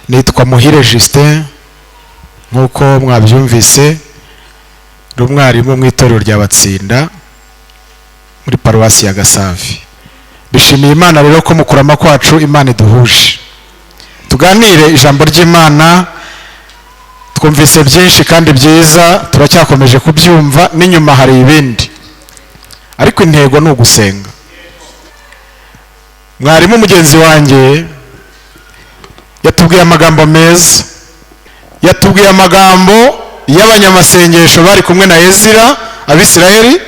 nitwa Muhire Justin nkuko mwabyumvise rumwarimu mu itorero rya Batsinda muri paruwasi ya Gasavi. Bishimiye Imana rero ko mukurama kwacu Imana iduhuje tuganire ijambo ry'Imana. Twumvise byinshi kandi byiza, turacyakomeje kubyumva, n'inyuma hari ibindi, ariko intego ni ugusenga. Mwarimu mugenzi wanjye yatubwiye amagambo meza, yatubwiye amagambo y'abanyamasengesho bari kumwe na Ezira Abisirayeli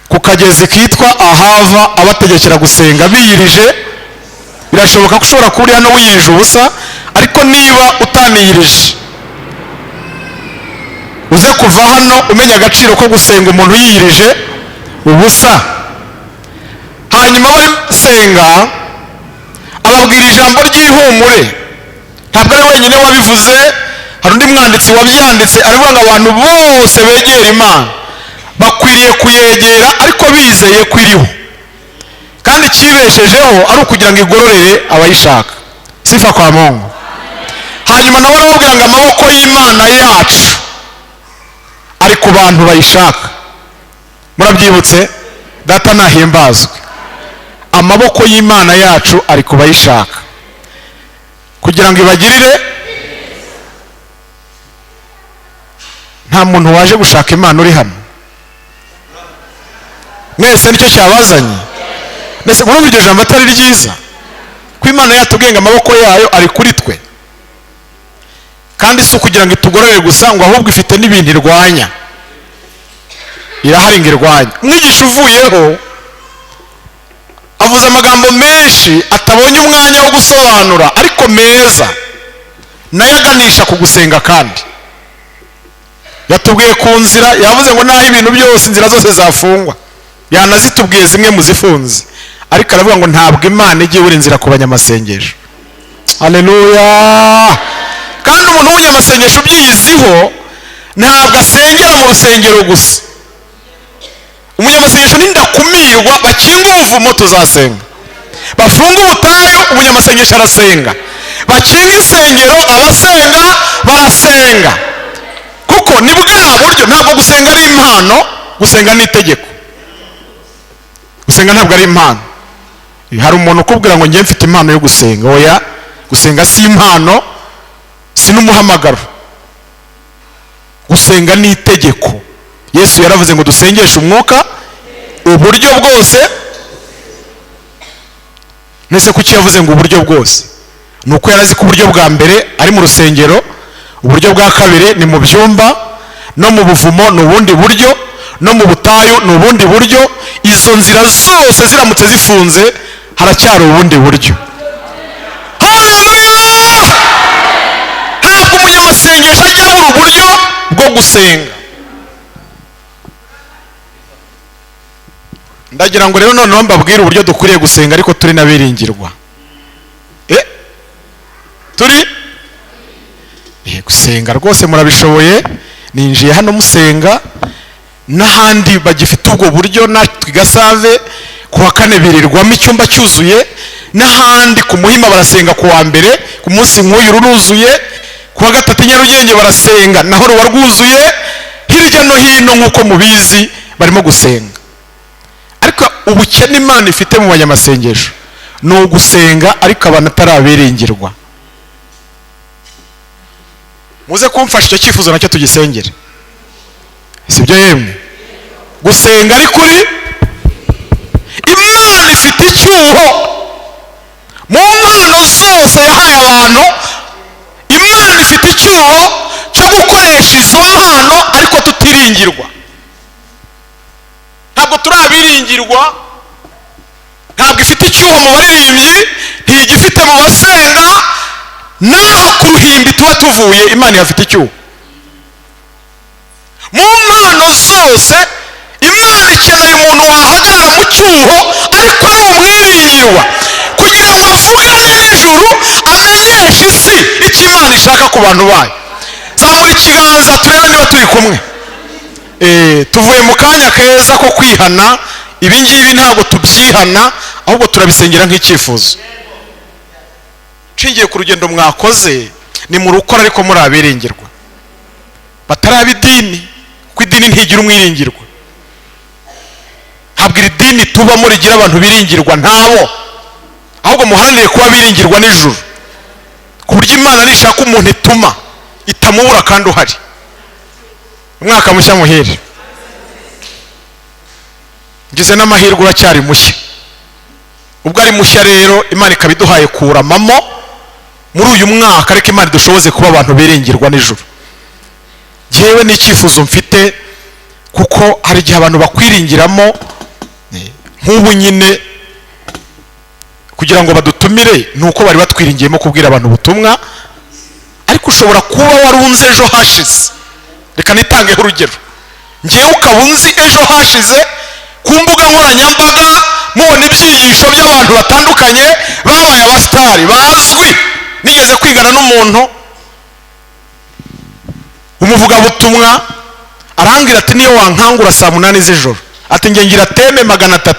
ku kagezi kitwa Ahava, abategekera gusenga biyirije. Birashoboka ko ushobora kuba hano wiyirije ubusa, ariko niba utaniyirije uze kuva hano umenya agaciro ko gusenga umuntu yiyirije ubusa. Hanyuma basenga ababwira ijambo ry'ihumure. Ntabwo ari wenyine wabivuze, hari undi mwanditsi wabyanditse, aravuga ngo abantu bose begera Imana bakwiriye kuyegera ariko bizeye ko iriho kandi kibeshejeho ari ukugira ngo igororere abayishaka. Sifa kwa Mungu. Hanyuma nawe arababwira ngo amaboko y'Imana yacu ari ku bantu bayishaka. Murabyibutse? Data nahimbazwe. Amaboko y'Imana yacu ari ku bayishaka kugira ngo ibagirire. Nta muntu waje gushaka Imana uri hano. Mwese nicyo cyabazanye. Mbese urumva iryo jambo atari ryiza ko Imana yatubwiye amaboko yayo ari kuri twe, kandi si ukugira ngo itugororere gusa, ngo ahubwo ifite n'ibintu irwanya. Irahari ngo irwanya. Umwigisha uvuyeho avuze amagambo menshi atabonye umwanya wo gusobanura, ariko meza nayo aganisha ku gusenga. Kandi yatubwiye ku nzira, yavuze ngo naho ibintu byose inzira zose zafungwa, yanazitubwiye zimwe mu zifunze, ariko aravuga ngo ntabwo Imana igiye buri nzira ku banyamasengesho. Haleluya. Kandi umuntu w'umunyamasengesho ubyiyiziho ntabwo asengera mu rusengero gusa. Umunyamasengesho n'indakumirwa, bakinga ubuvumo tuzasenga, bafunga ubutayu umunyamasengesho arasenga, bakinga insengero abasenga barasenga, kuko ni bwa buryo. Ntabwo gusenga ari impano, gusenga ni itegeko. Gusenga ntabwo ari impano. Hari umuntu ukubwira ngo njye mfite impano yo gusenga. Oya, gusenga si impano, si n'umuhamagaro. Gusenga ni itegeko. Yesu yaravuze ngo dusengeshe umwuka uburyo bwose. Nese kuki yavuze ngo uburyo bwose? Nuko yarazi ko uburyo bwa mbere ari mu rusengero, uburyo bwa kabiri ni mu byumba, no mu buvumo ni ubundi buryo, no mu butayu ni ubundi buryo. Izo nzira zose ziramutse zifunze haracyari ubundi buryo. Haleluya. Ntabwo umunyamasengesho ajya mu buryo bwo gusenga. Ndagira ngo rero noneho mbabwire uburyo dukwiriye gusenga ariko turi n'abiringirwa. Turi gusenga rwose murabishoboye. Ninjiye hano musenga, n'ahandi bagifite ubwo buryo. Natwe Gasave ku wa kane birirwamo icyumba cyuzuye, n'ahandi ku Muhima barasenga ku wa mbere, ku munsi nk'uyu ruruzuye, ku wa gatatu Nyarugenge barasenga naho ruba rwuzuye. Hirya no hino nk'uko mubizi barimo gusenga. Ariko ubukene Imana ifite mu banyamasengesho ni ugusenga ariko abantu atarabiringirwa. Muze kumfasha icyo cyifuzo nacyo tugisengere, sibyo yemwe? Gusenga ari kuri Imana ifite icyuho mu mpano zose yahaye abantu. Imana ifite icyuho cyo gukoresha izo mpano ariko tutiringirwa. Ntabwo turabiringirwa. Ntabwo ifite icyuho mu baririmbyi, ntigifite mu basenga, naho ku ruhimbi tuba tuvuye Imana yafite icyuho. Mu mpano zose Imana ikeneye umuntu wahagarara mu cyuho ariko ari umwiringirwa, kugira ngo avugane n'ijuru, amenyeshe isi icyo Imana ishaka ku bantu bayo. Zamura ikiganza turebe niba turi kumwe. Tuvuye mu kanya keza ko kwihana. Ibi ngibi ntabwo tubyihana, ahubwo turabisengera nk'icyifuzo. nshingiye ku rugendo mwakoze ni mu rukora ariko muri abiringirwa bataraba idini, kuko idini ntigira umwiringirwa. ntabwo iri dini tubamo rigira abantu biringirwa, ntabo, ahubwo muharanire kuba biringirwa n'ijuru, ku buryo Imana nishaka umuntu ituma itamubura kandi uhari. Umwaka mushya muhire. Ngize n'amahirwe uracyari mushya. Ubwo ari mushya rero Imana ikabiduhaye kuramamo muri uyu mwaka, ariko Imana dushoboze kuba abantu biringirwa n'ijuru. Jewe n'icyifuzo mfite, kuko hari igihe abantu bakwiringiramo nk'ubu nyine kugira ngo badutumire nuko bari batwiringiyemo kubwira abantu ubutumwa, ariko ushobora kuba warunze ejo hashize. Reka nitangeho urugero, ngewe ukaba unzi ejo hashize ku mbuga nkoranyambaga mubona ibyigisho by'abantu batandukanye babaye abasitari bazwi. Nigeze kwigana n'umuntu umuvugabutumwa arambwira ati niyo wankangura saa 8 z'ijoro ati nge ngira teme 300,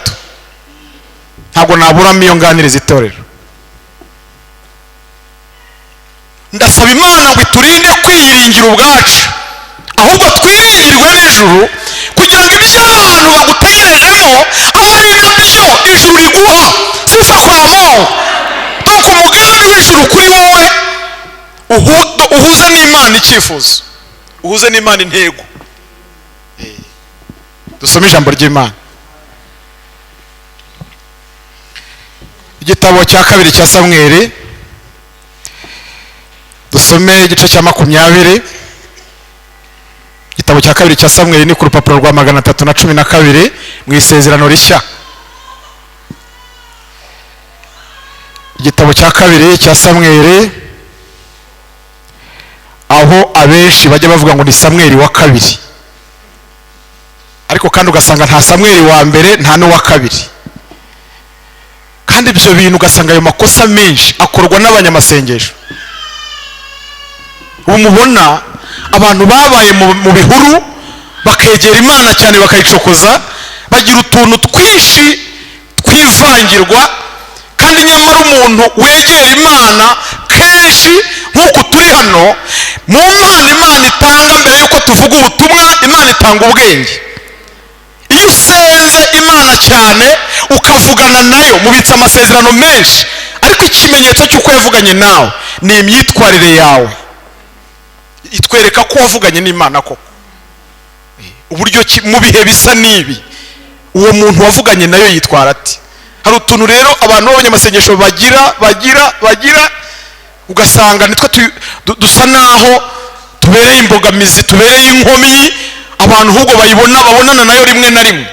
ntabwo naburamo iyo nganiriza itorero. Ndasaba Imana ngo iturinde kwiyiringira ubwacu, ahubwo twiringirwe n'ijuru, kugira ngo ibyo abantu bagutegerejemo abe ari nabyo ijuru riguha. Sifa kwa Mungu. Doko umugambi w'ijuru kuri wowe uhuze n'Imana icyifuzo, uhuze n'Imana intego. Dusome ijambo ry'Imana. Igitabo cya kabiri cya Samweli, dusome igice cya 20. Igitabo cya kabiri cya Samweli ni ku rupapuro rwa 312 mu isezerano rishya. Igitabo cya kabiri cya Samweli, aho abenshi bajya bavuga ngo ni Samweli wa kabiri, ariko kandi ugasanga nta Samweli wa mbere nta n'uwa kabiri. Kandi ibyo bintu ugasanga ayo makosa menshi akorwa n'abanyamasengesho. Ubu mubona abantu babaye mu bihuru bakegera Imana cyane bakayicokoza, bagira utuntu twinshi twivangirwa, kandi nyamara umuntu wegera Imana kenshi nk'uko turi hano mu Mana, Imana itanga mbere yuko tuvuga ubutumwa, Imana itanga ubwenge. Iyo usenze Imana cyane ukavugana nayo mubitsa amasezerano menshi, ariko ikimenyetso cy'uko yavuganye nawe ni imyitwarire yawe. Itwereka ko wavuganye n'Imana koko. Uburyo mu bihe bisa n'ibi uwo muntu wavuganye nayo yitwara ati. Hari utuntu rero abantu b'abanyamasengesho bagira ugasanga nitwe dusa naho tubereye imbogamizi, tubereye inkomyi, abantu ahubwo babonana nayo rimwe na rimwe.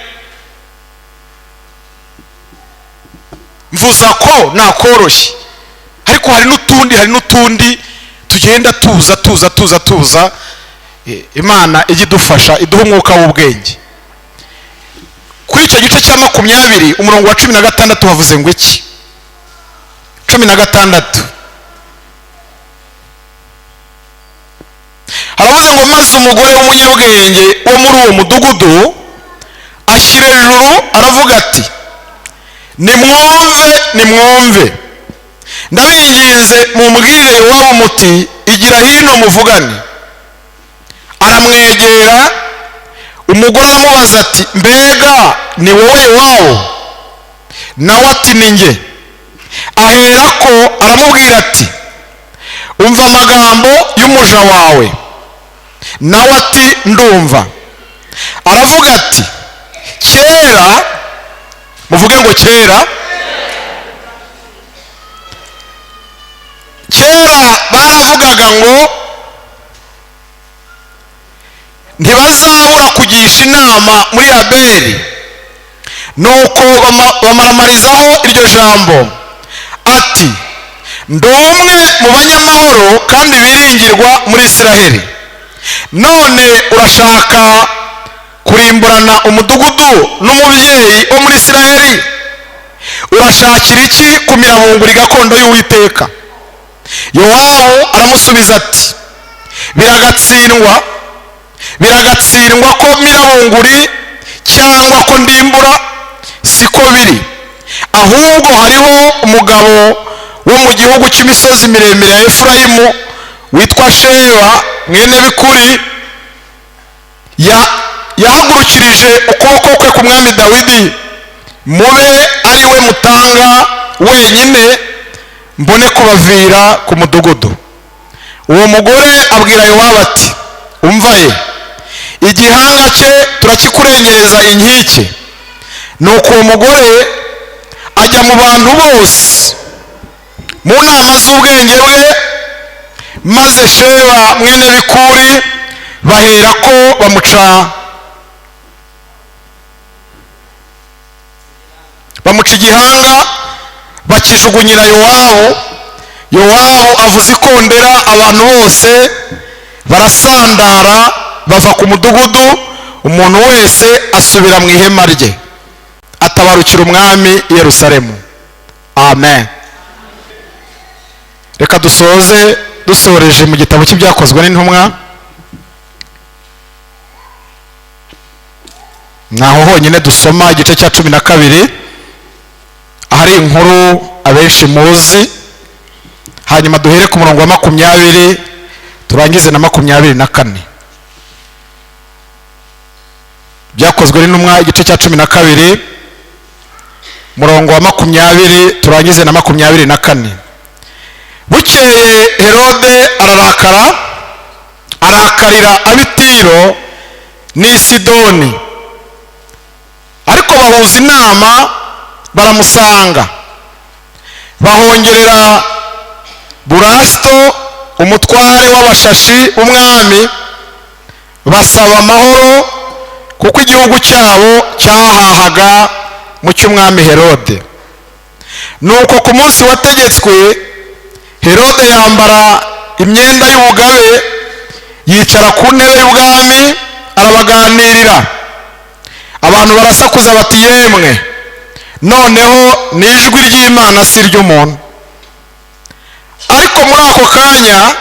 Mvuza ko nakoroshye, ariko hari n'utundi tugenda tuza. Imana ijya idufasha, iduha umwuka w'ubwenge. Kuri icyo gice cya 20 umurongo wa 16 havuze ngo iki? 16 haravuze ngo maze umugore w'umunyabwenge wo muri uwo mudugudu ashyira hejuru aravuga ati, nimwumve ndabinginze mumbwire Yowabu muti igira hino muvugane. Aramwegera, umugore amubaza ati, mbega ni wowe Yowabu? Nawe ati ni njye. Aherako aramubwira ati, umva amagambo y'umuja wawe. Nawe ati ndumva. Aravuga ati, kera, muvuge ngo kera baravugaga ngo ntibazabura kugisha inama muri Abeli, nuko bamaramarizaho iryo jambo ati, ndi umwe mu banyamahoro kandi biringirwa muri Isiraheli, none urashaka kurimburana umudugudu n'umubyeyi wo muri Isiraheli? Urashakira iki kumira bunguri gakondo y'Uwiteka? Yowabu aramusubiza ati, biragatsindwa ko mirabunguri cyangwa ko ndimbura, siko biri, ahubwo hariho umugabo wo mu gihugu cy'imisozi miremire ya Efurayimu witwa Sheba mwene Bikuri yahagurukirije ukuboko kwe ku mwami Dawidi, mube ari we mutanga wenyine, mbone kubavira ku mudugudu. Uwo mugore abwira Yowabu ati, umva ye, igihanga cye turakikurengereza inkike. Nuko uwo mugore ajya mu bantu bose mu nama z'ubwenge bwe, maze Sheba mwene Bikuri bahera ko bamuca igihanga, bakijugunyira Yowabu. Yowabu avuza ikondera, abantu bose barasandara bava ku mudugudu, umuntu wese asubira mu ihema rye, atabarukira umwami i Yerusalemu. Amen. Reka dusoreje mu gitabo cy'ibyakozwe n'intumwa. Naho honyine dusoma igice cya 12, ahari inkuru abenshi muzi. Hanyuma duhere ku murongo wa 20 turangize na 24. Byakozwe n'intumwa igice cya 12 murongo wa 20 turangize na 24. Bukeye Herode arakarira ab'Itiro n'i Sidoni, ariko bahuza inama baramusanga. Bahongerera Burasito umutware w'abashashi w'umwami, basaba amahoro kuko igihugu cyabo cyahahaga mu cy'umwami Herode. Nuko ku munsi wategetswe, Herode yambara imyenda y'ubugabe, yicara ku ntebe y'ubwami, arabaganirira. Abantu barasakuza bati, yemwe, noneho ni ijwi ry'Imana si iry'umuntu. Ariko muri ako kanya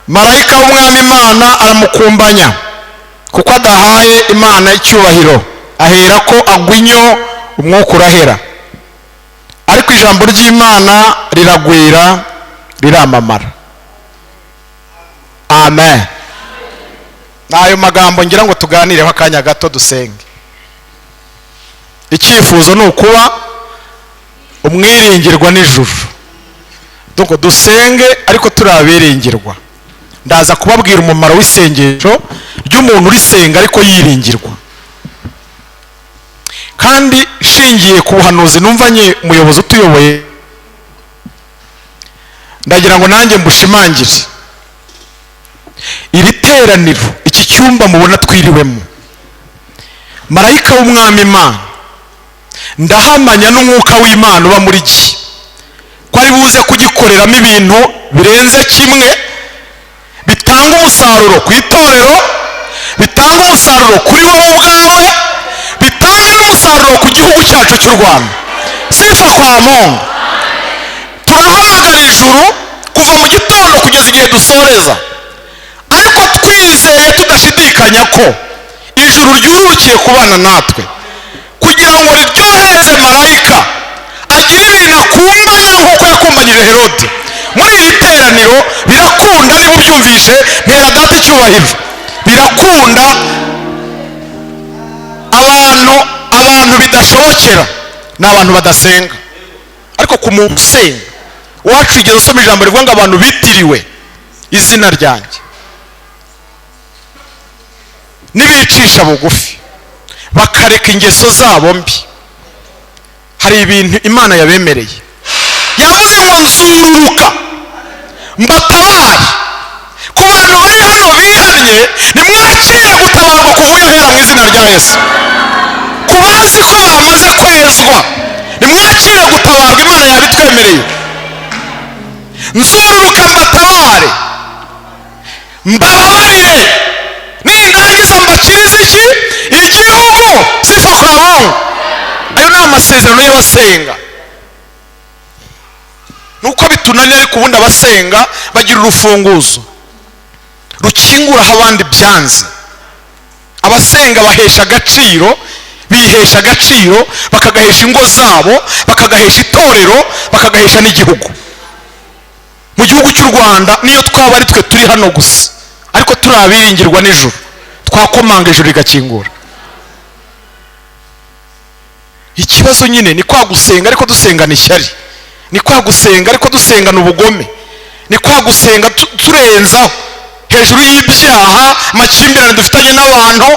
marayika w'umwami Imana aramukumbanya, kuko adahaye Imana icyubahiro, ahera ko agwa inyo, umwuka urahera. Ariko ijambo ry'Imana riragwira, riramamara. Amen. N'ayo magambo ngira ngo tuganireho akanya gato dusenge. Icyifuzo ni ukuba umwiringirwa n'ijuru. Dungo dusenge ariko turabiringirwa. Ndaza kubabwira umumaro w'isengesho ry'umuntu urisenga ariko yiringirwa. Kandi shingiye ku buhanuzi numvanye umuyobozi utuyoboye, ndagira ngo nanjye mbushimangire. Iri teraniro, iki cyumba mubona twiriwemo, marayika w'umwami Imana, ndahamanya n'umwuka w'Imana uba muri iki, ko ari buze kugikoreramo ibintu birenze kimwe, bitanga umusaruro ku itorero, bitanga umusaruro kuri wowe ubwawe, bitanga n'umusaruro ku gihugu cyacu cy'u Rwanda. Sifa kwa Mungu. Turahamagara ijuru kuva mu gitondo kugeza igihe dusoreza, ariko twizeye tudashidikanya ko ijuru ryurukiye kubana natwe, kugira ngo riryohereze marayika agire ibintu akumbanya nk'uko yakumbanyije Herode. Muri iri teraniro birakunda, niba ubyumvishe ntera data icyubahiro, birakunda. Abantu bidashobokera ni abantu badasenga, ariko ku muntu usenga, uwacu igeze usoma ijambo rivuga ngo abantu bitiriwe izina ryanjye nibicisha bugufi bakareka ingeso zabo mbi, hari ibintu Imana yabemereye. Yavuze ngo nzururuka mbatabare. Ku bantu bari hano bihannye, nimwakire gutabarwa kuvuye ahera mu izina rya Yesu. Ku bazi ko bamaze kwezwa, nimwakire gutabarwa, Imana yabitwemereye. Nzururuka mbatabare, mbababarire, nindangiza mbakirize iki? Igihugu. Sifa kwa Mungu. Ayo ni amasezerano y'abasenga. Nuko bitunanye, ariko ubundi abasenga bagira urufunguzo rukingura aho abandi byanze. Abasenga bahesha agaciro, bihesha agaciro, bakagahesha ingo zabo, bakagahesha itorero, bakagahesha n'igihugu. mu gihugu cy'u Rwanda niyo twaba ari twe turi hano gusa ariko turi abiringirwa n'ijuru twakomanga ijuru rigakingura. Ikibazo nyine ni kwa gusenga ariko dusengana ishyari, ni kwa gusenga ariko dusengana ubugome, ni kwa gusenga turenzaho hejuru y'ibyaha amakimbirane dufitanye n'abantu.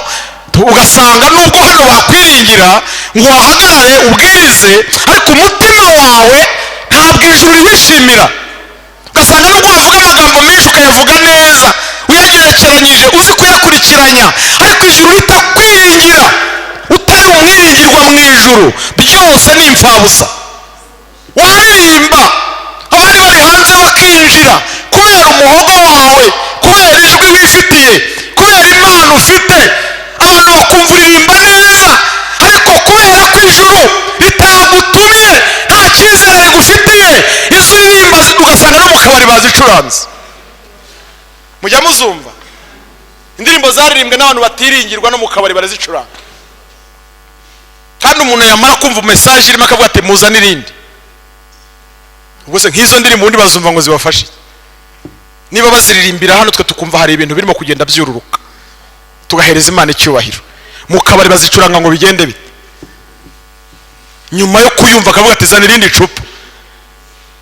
Ugasanga nubwo hano bakwiringira ngo wahagarare ubwirize ariko umutima wawe ntabwo ijuru ribishimira. Ugasanga nubwo wavuga amagambo menshi ukayavuga neza uyagerekeranyije uzi kuyakurikiranya ariko ijuru ritakwiringira, utari umwiringirwa mu ijuru byose ni imfabusa. Waririmba abari bari hanze bakinjira kubera umuhogo wawe, kubera ijwi wifitiye, kubera impano ufite, abantu bakumva uririmba neza ariko kubera ko ijuru ritagutumye nta cyizere rigufitiye izo uririmba ugasanga no mu kabari bazicuranze. Mujya muzumva indirimbo zaririmbwe n'abantu batiringirwa no mu kabari barazicuranga, kandi umuntu yamara kumva message irimo akavuga ati muzane irindi. Ubwo se nk'izo ndirimbo undi bazumva ngo zibafashe, niba baziririmbira hano twe tukumva hari ibintu birimo kugenda byururuka tugahereza Imana icyubahiro, mu kabari bazicuranga ngo bigende bite? Nyuma yo kuyumva akavuga ati zana irindi cupa,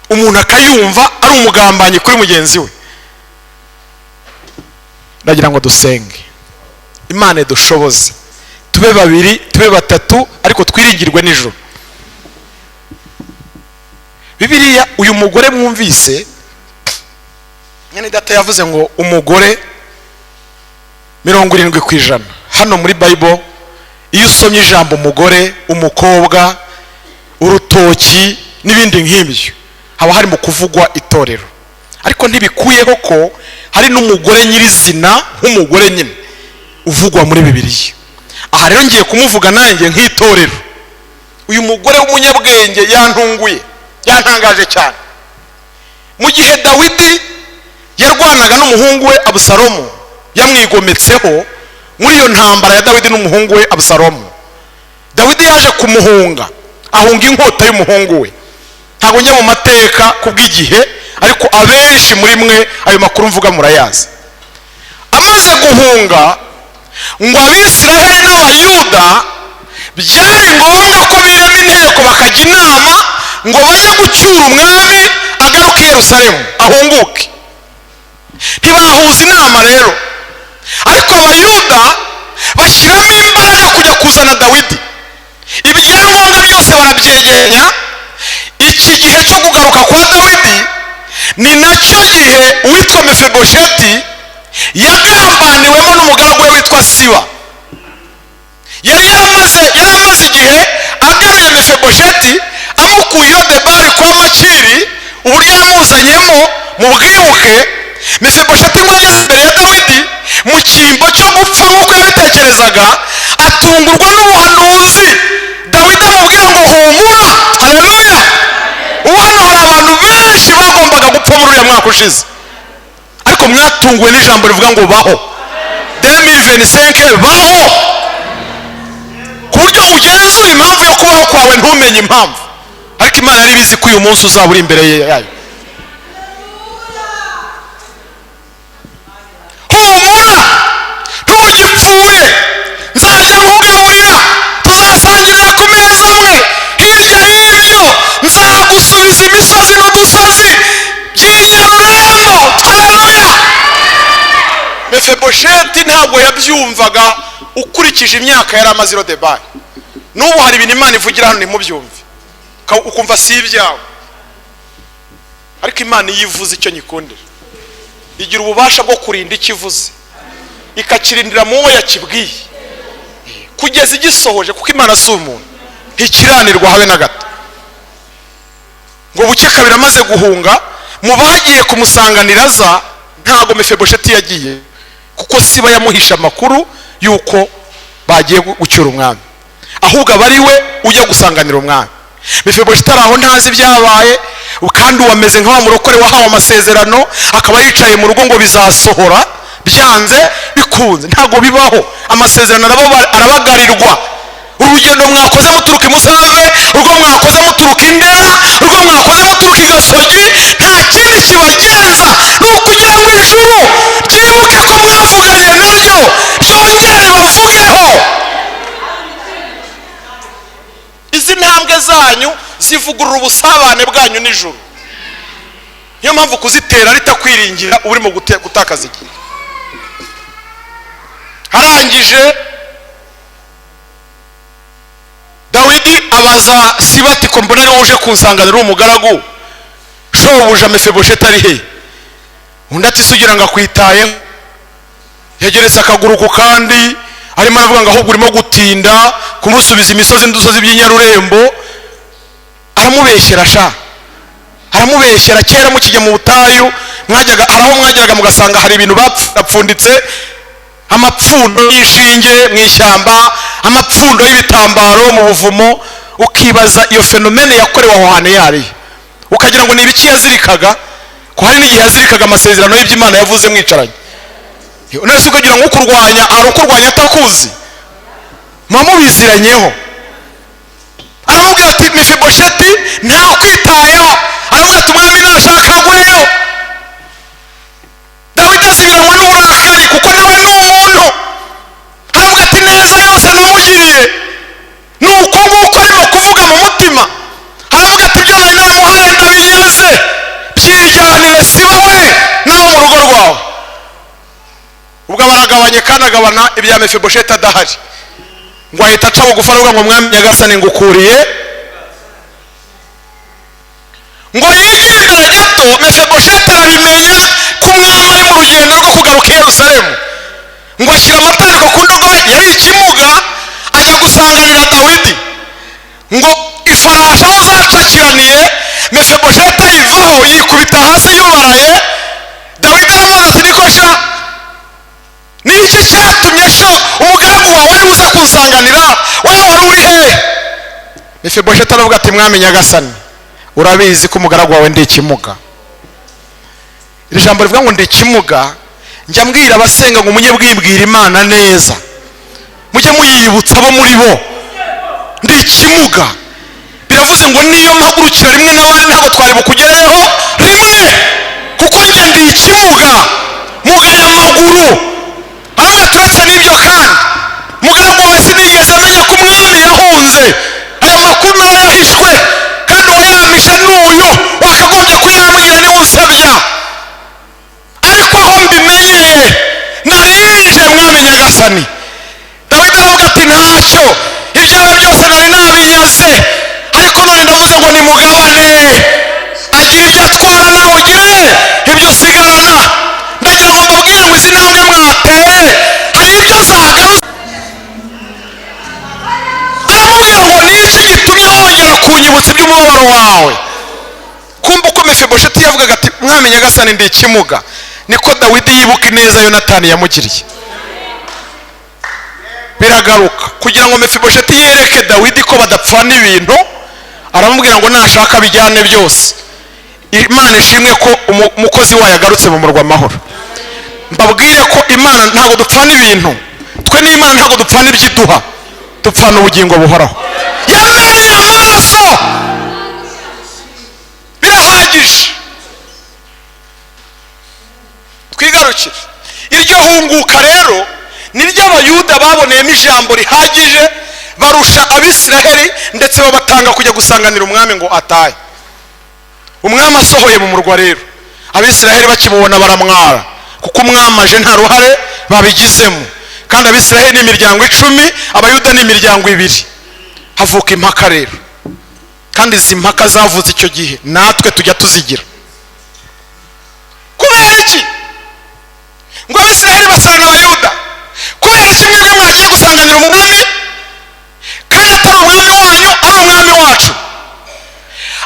umuntu akayumva ari umugambanyi kuri mugenzi we. Ndagira ngo dusenge Imana idushoboze tube babiri tube batatu ariko twiringirwe n'ijuru. Bibiliya uyu mugore mwumvise nyine data yavuze ngo umugore 70% hano muri Bible. Iyo usomye ijambo umugore, umukobwa, urutoki n'ibindi nk'ibyo haba hari mu kuvugwa itorero, ariko ntibikuyeho ko hari n'umugore nyirizina nk'umugore nyine uvugwa muri Bibiliya. Aha rero ngiye kumuvuga nanjye nk'itorero. Uyu mugore w'umunyabwenge yantunguye, yantangaje cyane. Mu gihe Dawidi yarwanaga n'umuhungu we Abusalomu yamwigometseho, muri iyo ntambara ya Dawidi n'umuhungu we Abusalomu, Dawidi yaje kumuhunga, ahunga inkota y'umuhungu we. Ntabwo njya mu mateka kubw'igihe ariko abenshi muri mwe ayo makuru mvuga murayazi. Amaze guhunga ngo Abisiraheli n'Abayuda byari ngombwa ko birema inteko bakajya inama ngo bajye gucyura umwami agaruke i Yerusalemu ahunguke. Ntibahuza inama rero, ariko Abayuda bashyiramo imbaraga kujya kuzana Dawidi. Ibyangombwa byose barabyegeranya. Iki gihe cyo kugaruka kwa Dawidi ni nacyo gihe uwitwa Mefibosheti yagambaniwemo n'umugaragu we witwa Siba. Yari yaramaze igihe agaruye Mefibosheti amukuye iyo debari kwa Makiri, uburyo yamuzanyemo mu bwibuke. Mefibosheti ngo ageze imbere ya Dawidi mu cyimbo cyo gupfa nk'uko yabitekerezaga, atungurwa n'ubuhanuzi Dawidi amubwira ngo humura. Haleluya! Ubu hano hari abantu benshi bagombaga gupfa muri uriya mwaka ushize, ariko mwatunguwe n'ijambo rivuga ngo baho. 2025 baho, ku buryo ugenzura impamvu yo kubaho kwawe ntumenye impamvu, ariko Imana yari ibizi ko uyu munsi uzaba uri imbere yayo. Humura, ntugipfuye, nzajya nkugaburira, tuzasangirira ku meza amwe. Hirya y'ibyo nzagusubiza imisozi n'udusozi by'inyarurembo. Haleluya! Mefibosheti ntabwo yabyumvaga ukurikije imyaka yari amaze iro debayi. N'ubu hari ibintu Imana ivugira hano ntimubyumve ukumva si ibyawe, ariko Imana iyo ivuze icyo nyikundira igira ububasha bwo kurinda ikivuze, ikakirindira mu wo yakibwiye kugeza igisohoje, kuko Imana si umuntu ntikiranirwa habe na gato. Ngo buke kabiri amaze guhunga, mu bagiye kumusanganira za ntago Mefibosheti yagiye, kuko Siba yamuhisha amakuru yuko bagiye gucyura umwami, ahubwo aba ari we ujya gusanganira umwami. Mefibosheti araho ntazi ibyabaye, kandi uwameze nk'aho murokore wahawe amasezerano akaba yicaye mu rugo ngo bizasohora, byanze bikunze ntago bibaho. Amasezerano arabagarirwa, urugendo mwakoze muturuka imusave, urwo mwakoze muturuka Indera, urwo mwakoze muturuka i Gasogi, nta kindi kibagenza ni ukugira ngo ijuru ryibuke ko mwavuganye naryo ryongere bavugeho. Izi ntambwe zanyu zivugurura ubusabane bwanyu n'ijuru. Niyo mpamvu kuzitera ritakwiringira urimo gutakaza igihe. Arangije Dawidi abaza Siba ati ko mbona niwe uje kunsanganira umugaragu, shobuja Mefibosheti ari he? Undi ati sugira ngo akwitayeho. Yageretse akaguru ku kandi arimo aravuga ngo ahubwo urimo gutinda kumusubiza imisozi n'udusozi by'inyarurembo. Aramubeshyera sha, aramubeshyera. Kera mukijya mu butayu mwajyaga araho mwageraga mugasanga hari ibintu bapfunditse, amapfundo y'ishinge mu ishyamba, amapfundo y'ibitambaro mu buvumo, ukibaza iyo fenomene yakorewe aho hantu yari, ukagira ngo ni ibiki yazirikaga, ko hari n'igihe yazirikaga amasezerano y'iby'Imana yavuze mwicaranye. Nese ukagira ngo ukurwanya arukurwanya atakuzi, mubiziranyeho. Aramubwira ati Mefibosheti ntakwitayeho, aramubwira ati umwami nashaka gweyo. Dawidi asibiranwa n'uburakari kuko nawe ni umuntu. Aravuga ati neza yose namugiriye ni uko nguko arimo kuvuga mu mutima. Aravuga ati ibyo nari namuhaye ndabinyaze, byijyanire Siba we nawe mu rugo rwawe. Ubwo baragabanye kandi agabana ibya Mefibosheti adahari, ngo ahita aca bugufi aravuga ngo mwami nyagasani ngukuriye. Ngo yigira imbere gato Mefibosheti arabimenya ko umwami ari mu rugendo rwo kugaruka i Yerusalemu. Ngo ashyira amatariko ku ndogobe, yari ikimuga, ajya gusanganira Dawidi. Ngo ifarashi aho zacakiraniye Mefibosheti ayivaho yikubita hasi yubaraye. Dawidi aramubaza ati niko sha, ni iki cyatumye sho umugaragu wawe ari buze kunsanganira, wowe wari uri he? Mefibosheti aravuga ati mwami nyagasani urabizi ko umugaragu wawe ndi ikimuga. Iri jambo rivuga ngo ndi ikimuga, njya mbwira abasenga ngo mujye bwibwira Imana neza, mujye muyibutsa abo muri bo. Ndi ikimuga biravuze ngo niyo mpagurukira rimwe n'abandi ntabwo twari bukugereyeho rimwe, kuko njye ndi ikimuga, mugaya amaguru. Aravuga turetse n'ibyo kandi umugaragu wawe sinigeze amenya ko umwami yahunze. Aya makuru nawe yahishwe, kandi uwayamishe n'uyu wakagombye kuyambwira niwe unsabya. Ariko aho mbimenyeye narinje mwami nyagasani. Dawidi aravuga ati ntacyo, ibyawe byose nari nabinyaze, ariko none ndavuze ngo nimugabane, agira ibyo atwara nawe ugire ibyo usigarana. Ndagira ngo mbabwire ngo izi ntambwe mwateye hari ibyo zagaruza. Aramubwira ngo ni iki gitumye wongera kunyibutsa iby'umubabaro wawe? Kumva uko Mefibosheti yavugaga ati mwami nyagasani ndi ikimuga, niko Dawidi yibuka ineza Yonatani yamugiriye. Biragaruka kugira ngo Mefibosheti yereke Dawidi ko badapfana ibintu. Aramubwira ngo nashaka bijyane byose. Imana ishimwe ko umukozi wayo agarutse mu murwa amahoro. Mbabwire ko Imana ntabwo dupfana ibintu, twe n'Imana ntabwo dupfana ibyiduha, dupfana ubugingo buhoraho. Yamenye amaraso birahagije. Twigarukire iryo hunguka rero niryo Abayuda baboneyemo ijambo rihagije, barusha Abisiraheli ndetse babatanga kujya gusanganira umwami ngo atahe. Umwami asohoye mu murwa rero, Abisiraheli bakimubona baramwara, kuko umwami aje nta ruhare babigizemo. Kandi Abisiraheli ni imiryango 10, Abayuda ni imiryango 2. Havuka impaka rero, kandi izi mpaka zavuze icyo gihe natwe tujya tuzigira. Kubera iki? Ngo Abisiraheli basanga Abayuda, kubera iki mwebwe mwagiye gusanganira umwami kandi atari umwami wanyu, ari umwami wacu?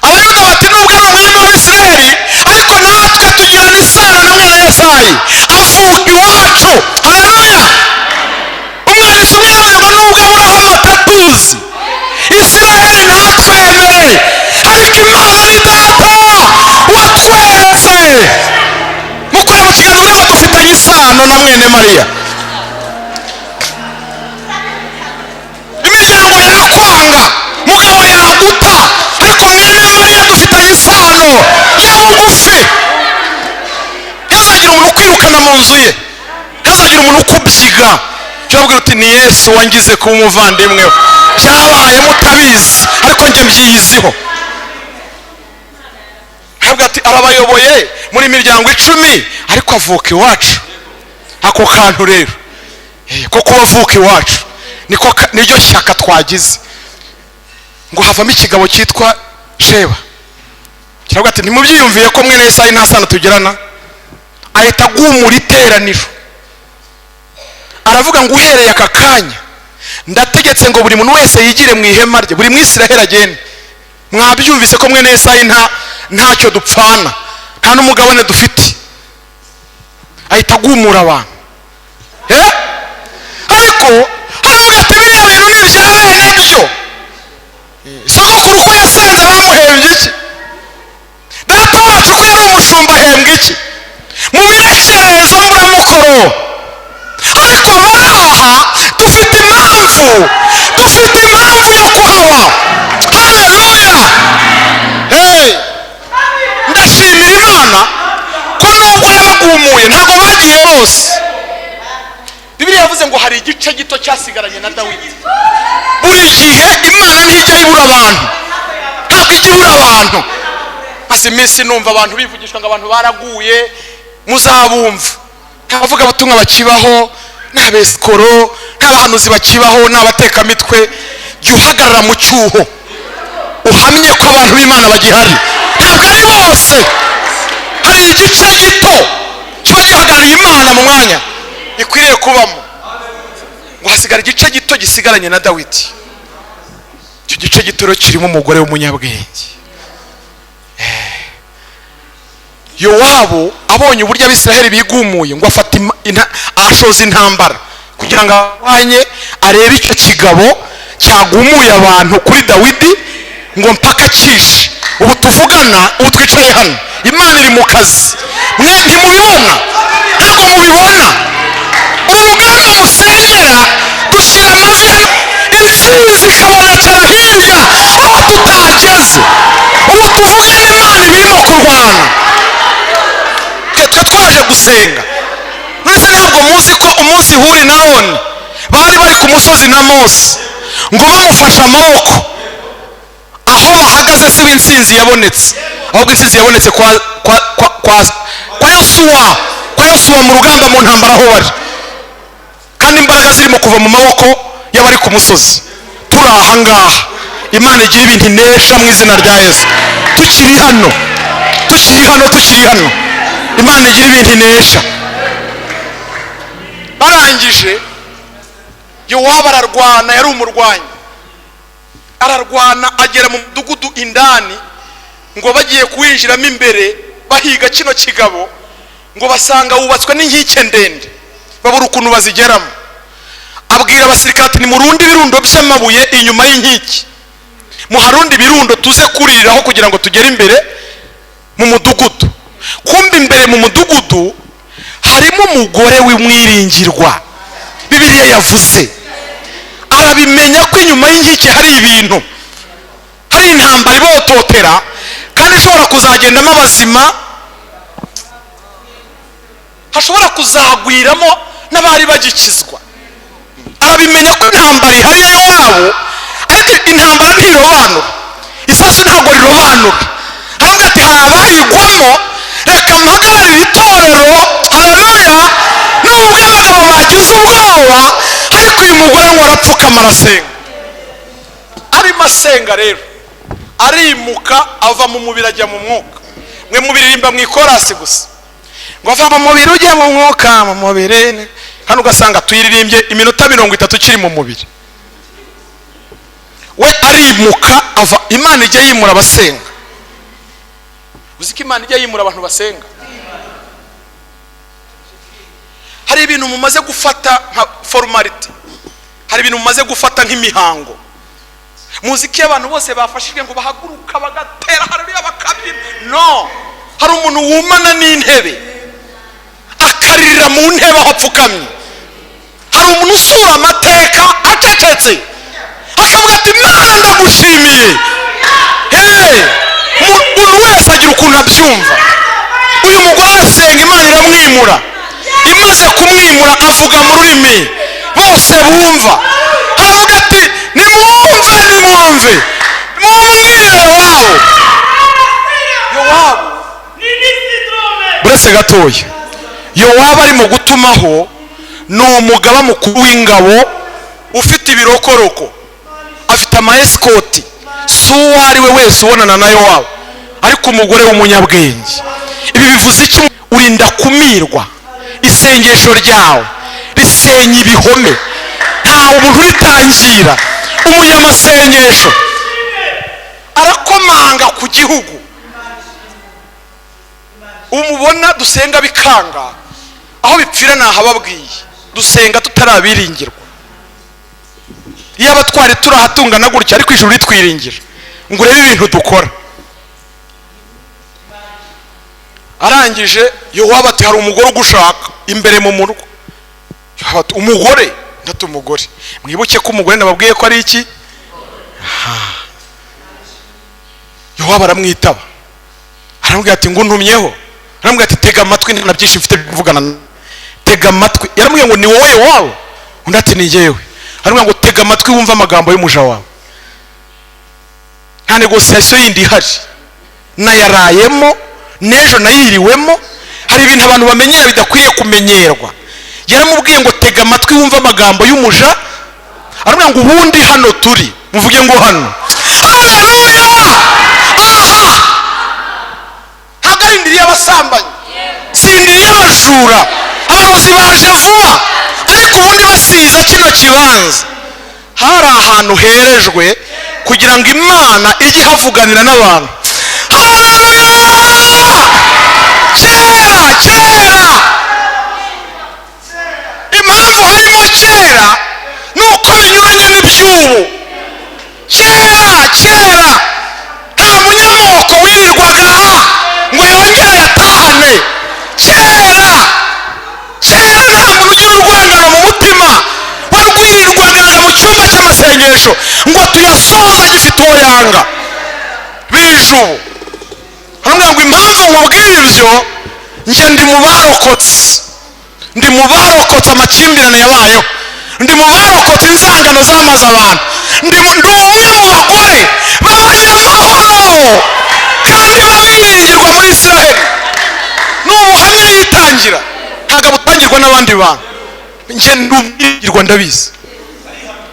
Abayuda bati nubwo ari umwami w'Abisiraheli, ariko natwe tugirana isano na mwene Yesayi, avuka iwacu. Haleluya! Umwanditsi umwe aravuga nubwo Aburahamu atatuzi, Isiraheli ntatwemere, ariko Imana ni data watweretse. Mukore mu kiganiro ngo dufitanye isano na mwene Mariya. Imiryango kwirukana mu nzu ye, ntazagira umuntu ukubyiga. Cyabwira uti ni Yesu wangize kuba umuvandimwe we, byabaye mutabizi ariko njye mbyiyiziho. Habwa ati arabayoboye muri miryango 10 ariko avuka iwacu. Ako kantu rero ko kubavuka iwacu niryo shyaka twagize, ngo havamo ikigabo cyitwa Sheba. Cyabwa ati ntimubyiyumviye ko mwene Yesayi nta sano tugirana. Ahita agumura iteraniro aravuga ngo uhereye aka kanya ndategetse ngo buri muntu wese yigire mu ihema rye, buri Mwisiraheli agende. Mwabyumvise ko mwene Yesayi ntacyo dupfana, nta n'umugabane dufite. Ahita agumura abantu. Ariko haravuga ati biriya bintu ni ibya bene byo. Sogokuru ko yasenze bamuhembye iki? Data wacu ko yari umushumba ahembwa iki? Mu birekerezo mburamukoro. Ariko baraha dufite impamvu yo kuhaba. Haleluya. Ndashimira Imana ko nubwo yabagumuye ntabwo bagiye bose. Bibiliya yavuze ngo hari igice gito cyasigaranye na Dawidi. Buri gihe Imana ntijya ibura abantu, ntabwo ijya ibura abantu. Maze iminsi numva abantu bivugishwa ngo abantu baraguye. Muzabumva abavuga abatumwa bakibaho, n'abesikoro, n'abahanuzi bakibaho, n'abatekamitwe. Jya uhagarara mu cyuho uhamye ko abantu b'Imana bagihari. Ntabwo ari bose, hari igice gito kiba gihagarariye Imana mu mwanya ikwiriye kubamo. Ngo hasigara igice gito gisigaranye na Dawidi. Icyo gice gito rero kirimo umugore w'umunyabwenge. Yowabu abonye uburyo Abisiraheli bigumuye, ngo afata ashoza intambara kugira ngo arwanye, arebe icyo kigabo cyagumuye abantu kuri Dawidi, ngo mpaka cishe. Ubu tuvugana, ubu twicaye hano, Imana iri mu kazi. Mwe ntimubibona, ntabwo mubibona. Uru rugamba musengera dushyira amavi hano, intsinzi ikabonekera hirya aho tutahageze. Ubu tuvugana Imana ibirimo kurwana. Twe twaje gusenga. Mwese ntabwo muzi ko umunsi Huri na Aroni bari bari ku musozi na Mose, ngo bamufashe amaboko. Aho bahagaze si intsinzi yabonetse, ahubwo intsinzi yabonetse kwa Yosuwa mu rugamba, mu ntambara aho bari. Kandi imbaraga zirimo kuva mu maboko y'abari ku musozi. Turi aha ngaha, Imana igira ibintu inesha mu izina rya Yesu. Tukiri hano, Imana igira ibintu inesha. Barangije Yowabu ararwana, yari umurwanyi. Ararwana agera mu mudugudu indani, ngo bagiye kuwinjiramo imbere bahiga kino kigabo, ngo basanga wubatswe n'inkike ndende, babura ukuntu bazigeramo. Abwira abasirikare ati nimurundi ibirundo by'amabuye inyuma y'inkike, muharundi ibirundo tuze kuririraho kugira ngo tugere imbere mu mudugudu. Kumbe imbere mu mudugudu harimo umugore w'umwiringirwa. Bibiliya yavuze, arabimenya ko inyuma y'inkike hari ibintu, hari intambara ibototera kandi ishobora kuzagendamo abazima, hashobora kuzagwiramo n'abari bagikizwa. Arabimenya ko intambara ihari ya Yowabu, ariko intambara ntirobanura, isasu ntabwo rirobanura. Aravuga ati habayigwamo, reka mpagararire itorero. Haleluya. Nubwo abagabo bagize ubwoba, ariko uyu mugore ngo arapfukama arasenga. Arimo asenga rero arimuka, ava mu mubiri ajya mu mwuka. Mwe mubiririmba mu ikorasi gusa, ngo ava mu mubiri ujya mu mwuka, mu mubiri. Hano ugasanga tuyiririmbye iminota 30 kiri mu mubiri. We arimuka ava. Imana ijya yimura abasenga. Uziko Imana ijya yimura abantu basenga. Hari ibintu mumaze gufata nka formality, hari ibintu mumaze gufata nk'imihango. Muziki abantu bose bafashijwe ngo bahaguruka bagatera haleluya bakabyina. No, hari umuntu wumana n'intebe akarira mu ntebe hapfukamye. Hari umuntu usura amateka acecetse akavuga ati Imana ndagushimiye. Umuntu wese agira ukuntu abyumva. Uyu mugore asenga, Imana iramwimura. amaze kumwimura avuga mu rurimi bose bumva, aravuga ati nimwumve nimwumve mumbwire Yowabu. Yowabu buretse gatoya, Yowabu arimo gutumaho ni umugaba mukuru w'ingabo ufite ibirokoroko, afite amaesikoti, si uwo ari we wese ubonana na Yowabu, ariko umugore w'umunyabwenge. Ibi bivuze iki? Urinda kumirwa, isengesho ryawe risenya ibihome, ntawe umuntu uritangira. Umunyamasengesho arakomanga ku gihugu, umubona dusenga bikanga, aho bipfira nahababwiye, dusenga tutarabiringirwa. Iyo abatwari turahatungana gutya, ariko ijuru ritwiringira ngo urebe ibintu dukora. Arangije Yowabu ati hari umugore ugushaka imbere mu murwa. Umugore? Ndati umugore. Mwibuke ko umugore nababwiye ko ari iki? Yowabu aramwitaba, aramubwira ati ngo ntumyeho. Aramubwira ati tega amatwi, nta byinshi mfite kuvugana, tega amatwi. Yaramubwira ngo ni wowe Yowabu? Undi ati ni jyewe. Aramubwira ngo tega amatwi wumva amagambo y'umuja wawe. Nta negosiyasiyo yindi ihari, nayarayemo n'ejo nayiriwemo. Hari ibintu abantu bamenyera bidakwiye kumenyerwa. Yaramubwiye ngo tega amatwi wumva amagambo y'umuja. Aramubwira ngo ubundi hano turi, muvuge ngo hano. Haleluya! Ntabwo ari indiri y'abasambanyi, si indiri y'abajura. Abarozi baje vuba, ariko ubundi basiza kino kibanza hari ahantu herejwe kugira ngo Imana ijye ihavuganira n'abantu. Kera impamvu harimo kera ni uko binyuranye n'iby'ubu. Kera nta munyamoko wirirwaga ngo yongere yatahane. Kera nta muntu ugira urwangano mu mutima warwirirwaga mu cyumba cy'amasengesho ngo tuyasoza gifite uwo yanga. Bije ubu hano ngo impamvu nkubwira ibyo, njye ndi mu barokotse amakimbirane yabayeho, ndi mu barokotse inzangano zamaze abantu, ndi umwe mu bagore b'abanyamahoro kandi babiringirwa muri Israheli. Ni ubuhamya yitangira, ntabwo butangirwa n'abandi bantu. Njye ndi umwiringirwa, ndabizi,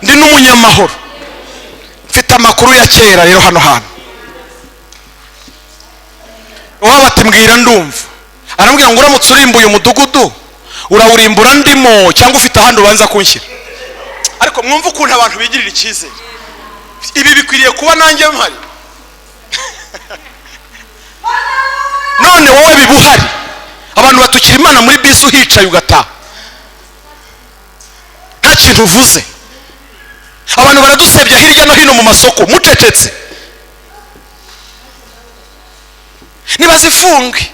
ndi n'umunyamahoro, mfite amakuru ya kera. Rero hano hantu Yowabu ati mbwira ndumva. Aramubwira ngo uramutse urimbuye umudugudu urawurimbura ndimo, cyangwa ufite ahandi ubanza kunshyira. Ariko mwumva ukuntu abantu bigirira icyizere. Ibi bikwiriye kuba nanjye mpari. None wowe bibuhari, abantu batukira Imana muri bisi uhicaye ugataha, nta kintu uvuze. Abantu baradusebya hirya no hino mu masoko mucecetse. Nibazifunge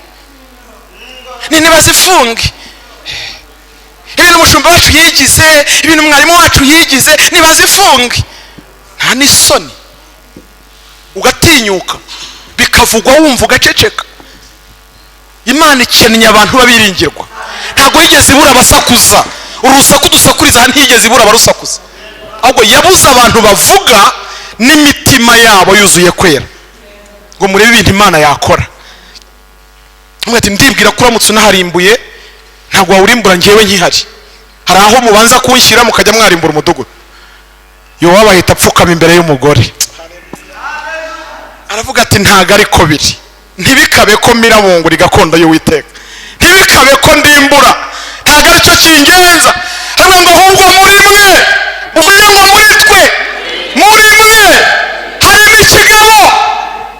ibintu umushumba wacu yigize, ibintu mwarimu wacu yigize, nibazifunge. Nta n'isoni, ugatinyuka bikavugwa wumva ugaceceka. Imana ikennye abantu babiringirwa, ntabwo yigeze ibura abasakuza. Urusaku dusakuriza ntiyigeze ibura abarusakuza, ahubwo yabuze abantu bavuga n'imitima yabo yuzuye kwera ngo murebe ibintu Imana yakora. Ati ndibwira ko uramutse unaharimbuye ntabwo wawurimbura njyewe nkihari, hari aho mubanza kunshyira mukajya mwarimbura umudugudu. Yowabu ahita apfukama imbere y'umugore, aravuga ati ntabwo ariko biri, ntibikabe ko mirabungura gakondo y'Uwiteka, ntibikabe ko ndimbura, ntabwo aricyo kingenza. Hano ngo ahubwo muri mwe, uvuye ngo muri twe, muri mwe harimo ikigabo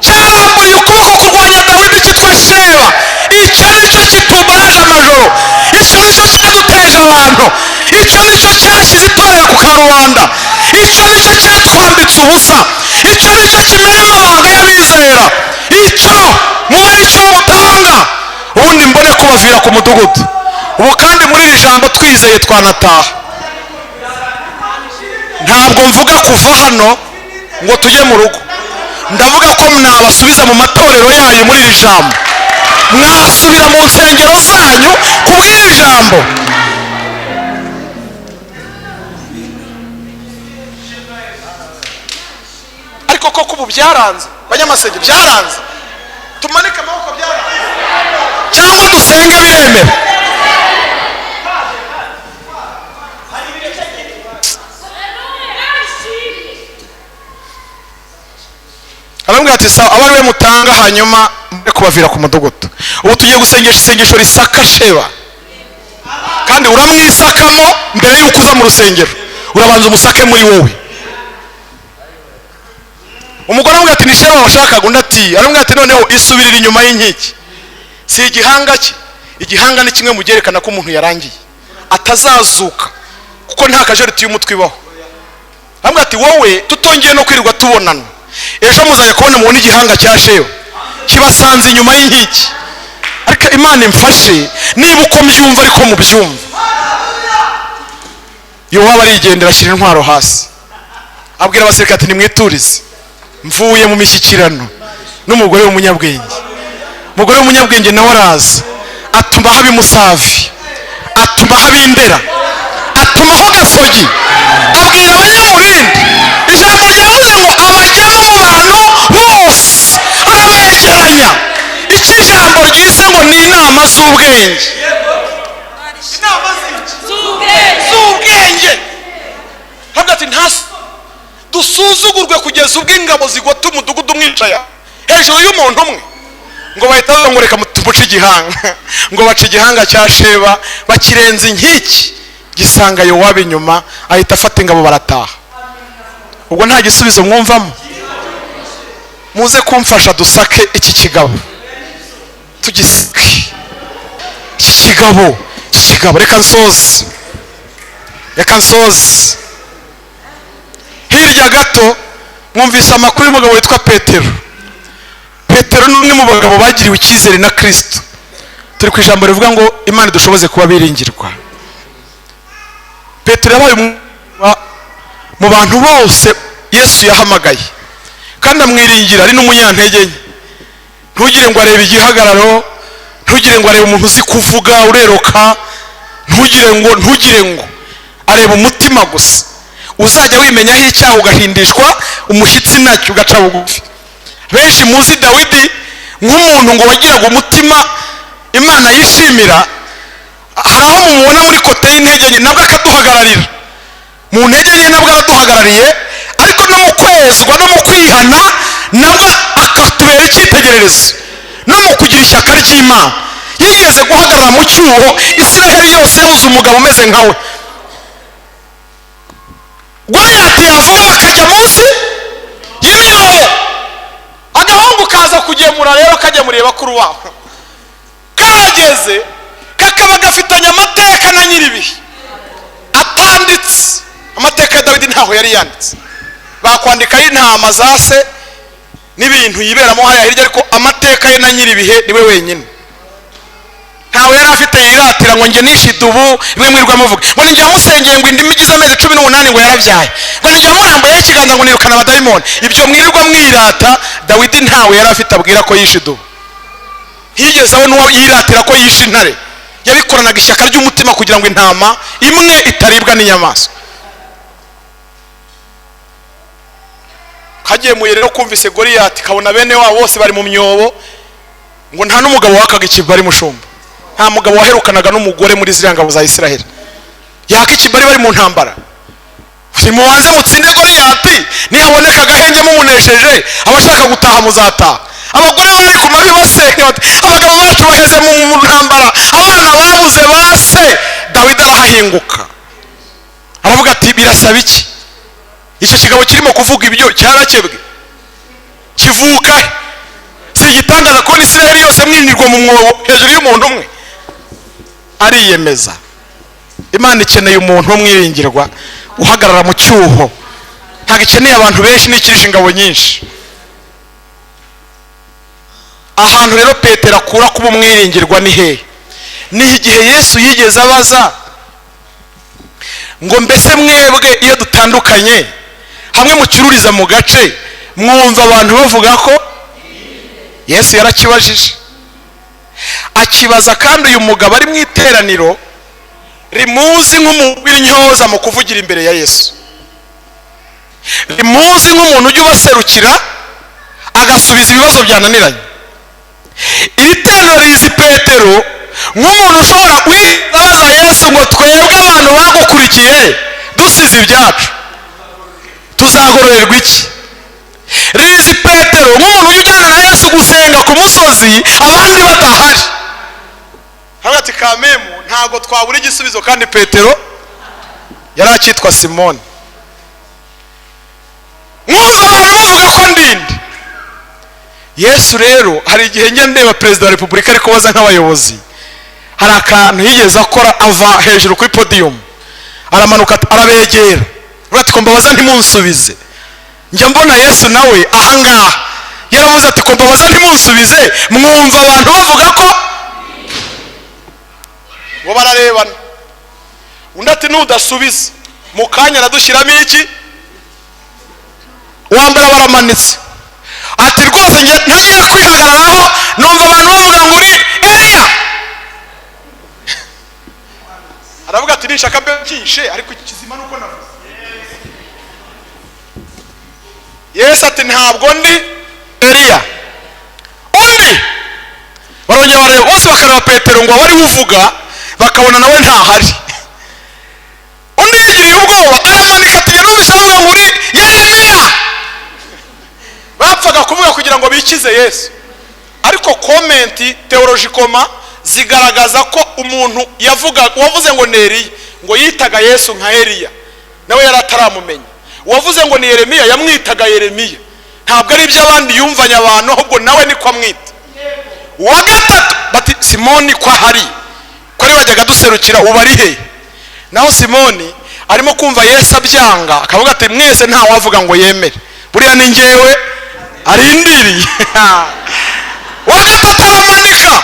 cyarambuye ukuboko kurwanya Dawidi cyitwa Sheba. Icyo nicyo kitubaraje amajoro, icyo nicyo cyaduteje abantu, icyo nicyo cyashyize itorero ku karubanda, icyo nicyo cyatwambitse ubusa, icyo nicyo kimena amabanga y'abizera. Icyo muba icyo mutanga, ubundi mbone kubavira ku mudugudu. Ubu kandi muri iri jambo twizeye twanataha. Ntabwo mvuga kuva hano ngo tujye mu rugo, ndavuga ko mwabasubiza mu matorero yanyu muri iri jambo, mwasubira mu nsengero zanyu kubw'iri jambo. byaranze, banyamasenge byaranze, tumanike amaboko byaranze, cyangwa dusenge biremera. Arambwira ati sawa, abari we mutanga hanyuma mure kubavira ku mudugudu. Ubu tugiye gusengesha isengesho risaka Sheba, kandi uramwisakamo mbere y'uko uza mu rusengero, urabanza umusake muri wowe. Umugore aramubwira ati ni Sheba washakaga? Undi ati, arambwira ati noneho isubirira inyuma y'inkiki. Si igihanga cye, igihanga ni kimwe mu byerekana ko umuntu yarangiye atazazuka, kuko nta kajariti y'umutwe ibaho. Arambwira ati wowe tutongeye no kwirirwa tubonana, ejo muzajya kubona mubona igihanga cya Sheba kibasanze inyuma y'inkiki. Ariko Imana imfashe niba uko mbyumva ariko mubyumva. Yowabu arigendera, ashyira intwaro hasi, abwira abasirikare ati nimwiturize, mvuye mu mishyikirano n'umugore w'umunyabwenge. Umugore w'umunyabwenge nawe araza, atuma haba Imusavi, atuma haba Indera, atumaho Gasogi, abwira abanyamurindi ijambo ryavuze ngo abajyamo mu bantu bose arabegeranya. Iki ijambo ryise ngo ni inama z'ubwenge. Inama z'ubwenge. Hagati ntasi dusuzugurwe kugeza ubwo ingabo zigota umudugudu umwicaye hejuru y'umuntu umwe, ngo bahita ngo reka tumuce igihanga, ngo bace igihanga cya Sheba, bakirenza inkiki, gisanga Yowabu inyuma, ahita afata ingabo barataha. Ubwo nta gisubizo mwumvamo? Muze kumfasha dusake iki kigabo, tugisake iki kigabo. Reka nsoze. Hirya gato mwumvise amakuru y'umugabo witwa Petero. Petero ni umwe mu bagabo bagiriwe icyizere na Kristo. Turi ku ijambo rivuga ngo Imana idushoboze kuba biringirwa. Petero yabaye mu bantu bose Yesu yahamagaye, kandi amwiringira ari n'umunyantege nke. Ntugire ngo arebe igihagararo, ntugire ngo arebe umuntu uzi kuvuga ureroka, ntugire ngo arebe umutima gusa. Uzajya wimenyaho icyaha ugahindishwa umushyitsi nacyo ugaca bugufi. Benshi muzi Dawidi nk'umuntu ngo wagiraga umutima Imana yishimira. Hari aho mumubona muri kote y'intege nke, nabwo akaduhagararira mu ntege nke, nabwo araduhagarariye. Ariko no mu kwezwa no mu kwihana nabwo akatubera icyitegererezo, no mu kugira ishyaka ry'Imana. Yigeze guhagarara mu cyuho, Isiraheli yose yabuze umugabo umeze nkawe. Goliyati yavamo akajya munsi y'imyobo, agahungu kaza kugemura, rero kagemuriye bakuru wabo. Kahageze kakaba gafitanye amateka na nyiribihe atanditse. Amateka ya Dawidi ntaho yari yanditse, bakwandikaho intama za se n'ibintu yiberamo hariya hirya, ariko amateka ye na nyiribihe niwe wenyine. Ntawe yari afite yiratira ngo njye nishidubu imwe mwirwa muvuga ngo ninjya musengeye ngo indimi igize amezi 18 ngo yarabyaye, ngo ninjya murambuye ikiganza ngo nirukana abadayimoni. Ibyo mwirirwa mwirata, Dawidi ntawe yari afite abwira ko yishidubu. Higeze aho n'uwo yiratira ko yishe intare, yabikoranaga ishyaka ry'umutima kugira ngo intama imwe itaribwa n'inyamaswa. Kagiye mu rero kumvise Goliyati, kabona bene wabo bose bari mu myobo, ngo nta n'umugabo wakaga ikibari mushumba. Nta mugabo waherukanaga n'umugore muri ziriya ngabo za Isiraheli yaka ikibari bari mu ntambara. Mubanze mutsinde Goliyati, nihaboneka agahenge mumunesheje, abashaka gutaha muzataha. Abagore bari ku mabi basenga bati abagabo bacu baheze mu ntambara, abana babuze base. Dawidi arahahinguka, aravuga ati birasaba iki? Icyo kigabo kirimo kuvuga ibyo cyarakebwe, kivuka si igitangaza kubona Isiraheli yose mwinirwa mu mwobo hejuru y'umuntu umwe. Ariyemeza. Imana ikeneye umuntu umwiringirwa uhagarara mu cyuho, ntabwo ikeneye abantu benshi n'ikirisha ingabo nyinshi. Ahantu rero Petero akura kuba umwiringirwa ni hehe? Ni igihe Yesu yigeze abaza ngo mbese mwebwe iyo dutandukanye hamwe mucururiza mu gace mwumva abantu bavuga ko? Yesu yarakibajije, akibaza kandi uyu mugabo ari mu iteraniro rimuzi nk'umubw'intyoza mu kuvugira imbere ya Yesu, rimuzi nk'umuntu ujya ubaserukira agasubiza ibibazo byananiranye. iri teraniro rizi Petero nk'umuntu ushobora kwibaza Yesu ngo twebwe abantu bagukurikiye dusize ibyacu tuzagororerwa iki? rizi Petero nk'umuntu ujyana na Yesu gusenga ku musozi abandi badahari. hagati kamemu ntago twabura igisubizo, kandi Petero yari akitwa Simoni. mwumva abantu bavuga ko ndinde Yesu. rero hari igihe njya ndeba perezida wa repubulika ariko baza nk'abayobozi, hari akantu yigeze akora, ava hejuru kuri podium aramanuka arabegera ati ko mbabaza ntimunsubize. njya mbona Yesu nawe ahangaha yaravuze ati ko mbabaza ntimunsubize, mwumva abantu bavuga ko bo bararebana. undi ati nudasubiza mu kanya aradushyiramo iki? uwambere baramanitse ati rwose njye ntagiye kwihagararaho, numva abantu bavuga ngo uri Eliya. aravuga ati nishaka mbe byishe, ariko ikizima nuko navuze. Yesu ati ntabwo ndi Eliya. undi barongera bareba bose bakareba Petero ngo abari uvuga, bakabona nawe ntahari. undi yigiriye ubwoba aramanika ati numvise bavuga ngo uri Yeremiya. bapfaga kuvuga kugira ngo bikize Yesu, ariko komenti teologikoma zigaragaza ko umuntu wavuze ngo ni Eliya ngo yitaga Yesu nka Eliya, nawe yari ataramumenya. uwavuze ngo ni Yeremiya yamwitaga Yeremiya. ntabwo ari iby'abandi yumvanye abantu, ahubwo nawe niko amwita. uwa gatatu bati Simoni ko ahari, ko ari wajyaga duserukira, ubu ari he? naho Simoni arimo kumva Yesu abyanga, akavuga ati mwese nta wavuga ngo yemere, buriya ni njyewe arindiriye. uwa gatatu aramanika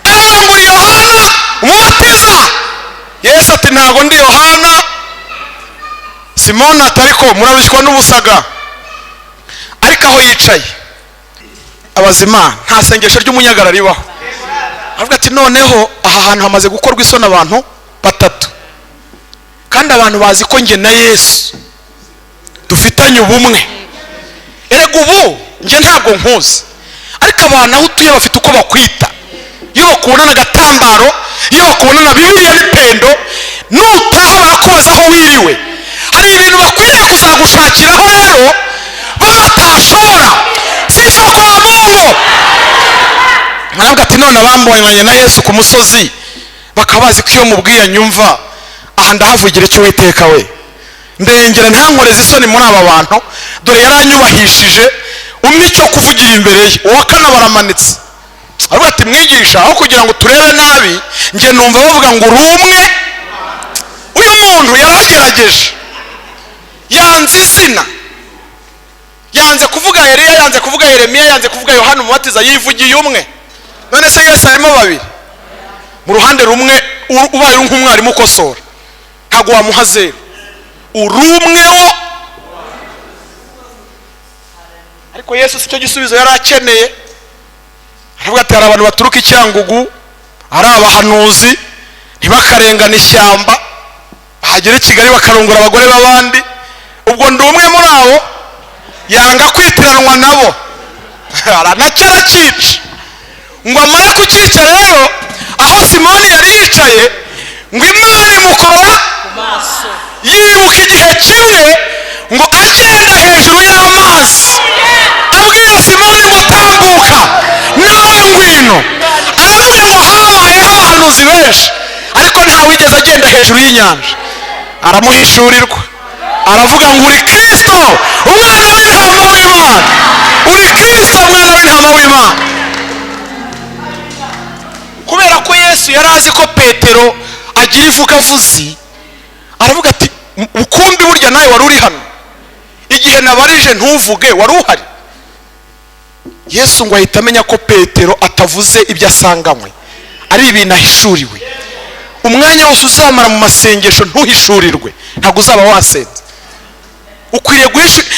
aravuga ngo uri Yohana umubatiza. Yesu ati ntabwo ndi Yohana. Simoni ati ariko murabishywa n'ubusaga. ariko aho yicaye abazima nta sengesho ry'umunyagara ribaho. aravuga ati noneho aha hantu hamaze gukorwa isoni abantu batatu, kandi abantu bazi ko njye na Yesu dufitanye ubumwe. erega ubu njye ntabwo nkuzi, ariko abantu aho utuye bafite uko bakwita. iyo bakubona n'agatambaro, iyo bakubona na Bibiliya n'ipendo, nutaha barakubaza aho wiriwe. hari ibintu bakwiriye kuzagushakiraho rero bo batashobora. sifa kwa Mungu. aravuga ati none abambonanye na Yesu ku musozi bakaba bazi ko iyo mubwiye nyumva, aha ndahavugira icyo Uwiteka we, ndengera ntankoreze isoni muri aba bantu, dore yaranyubahishije umpe icyo kuvugira imbere ye. uwa kane baramanitse aravuga ati mwigisha, aho kugira ngo turebe nabi, njye numva bavuga ngo uri umwe. uyu muntu yaragerageje, yanze izina, yanze kuvuga Eliya, yanze kuvuga Yeremiya, yanze kuvuga Yohana umubatiza, yivugiye umwe. none se Yesu arimo babiri? mu ruhande rumwe ubaye nk'umwarimu ukosora ntabwo wamuha 0. uri umwe wo. ariko Yesu si cyo gisubizo yari akeneye. aravuga ati hari abantu baturuka icyangugu, ari abahanuzi, ntibakarengana ishyamba, bahagera i Kigali bakarongora abagore b'abandi. ubwo ndi umwe muri abo, yanga kwitiranwa nabo. nacyo arakica. ngo amara kukica rero, aho Simoni yari yicaye, ngo Imana imukora ku maso, yibuka igihe kimwe ngo agenda hejuru y'amazi, abwira Simoni ngo tambuka nawe ngwino. aravuga ngo habayeho abahanuzi benshi, ariko ntawigeze agenda hejuru y'inyanja. aramuhishurirwa, aravuga ngo uri Kristo umwana w'intama w'Imana. uri Kristo umwana w'intama w'Imana. kubera ko Yesu yari azi ko Petero agira ivugavuzi, aravuga ati ukumbi burya nawe wari uri hano, igihe nabarije ntuvuge wari uhari. Yesu ngo ahita amenya ko Petero atavuze ibyo asanganywe, ari ibintu ahishuriwe. umwanya wose uzamara mu masengesho ntuhishurirwe, ntabwo uzaba wasenze. ukwiriye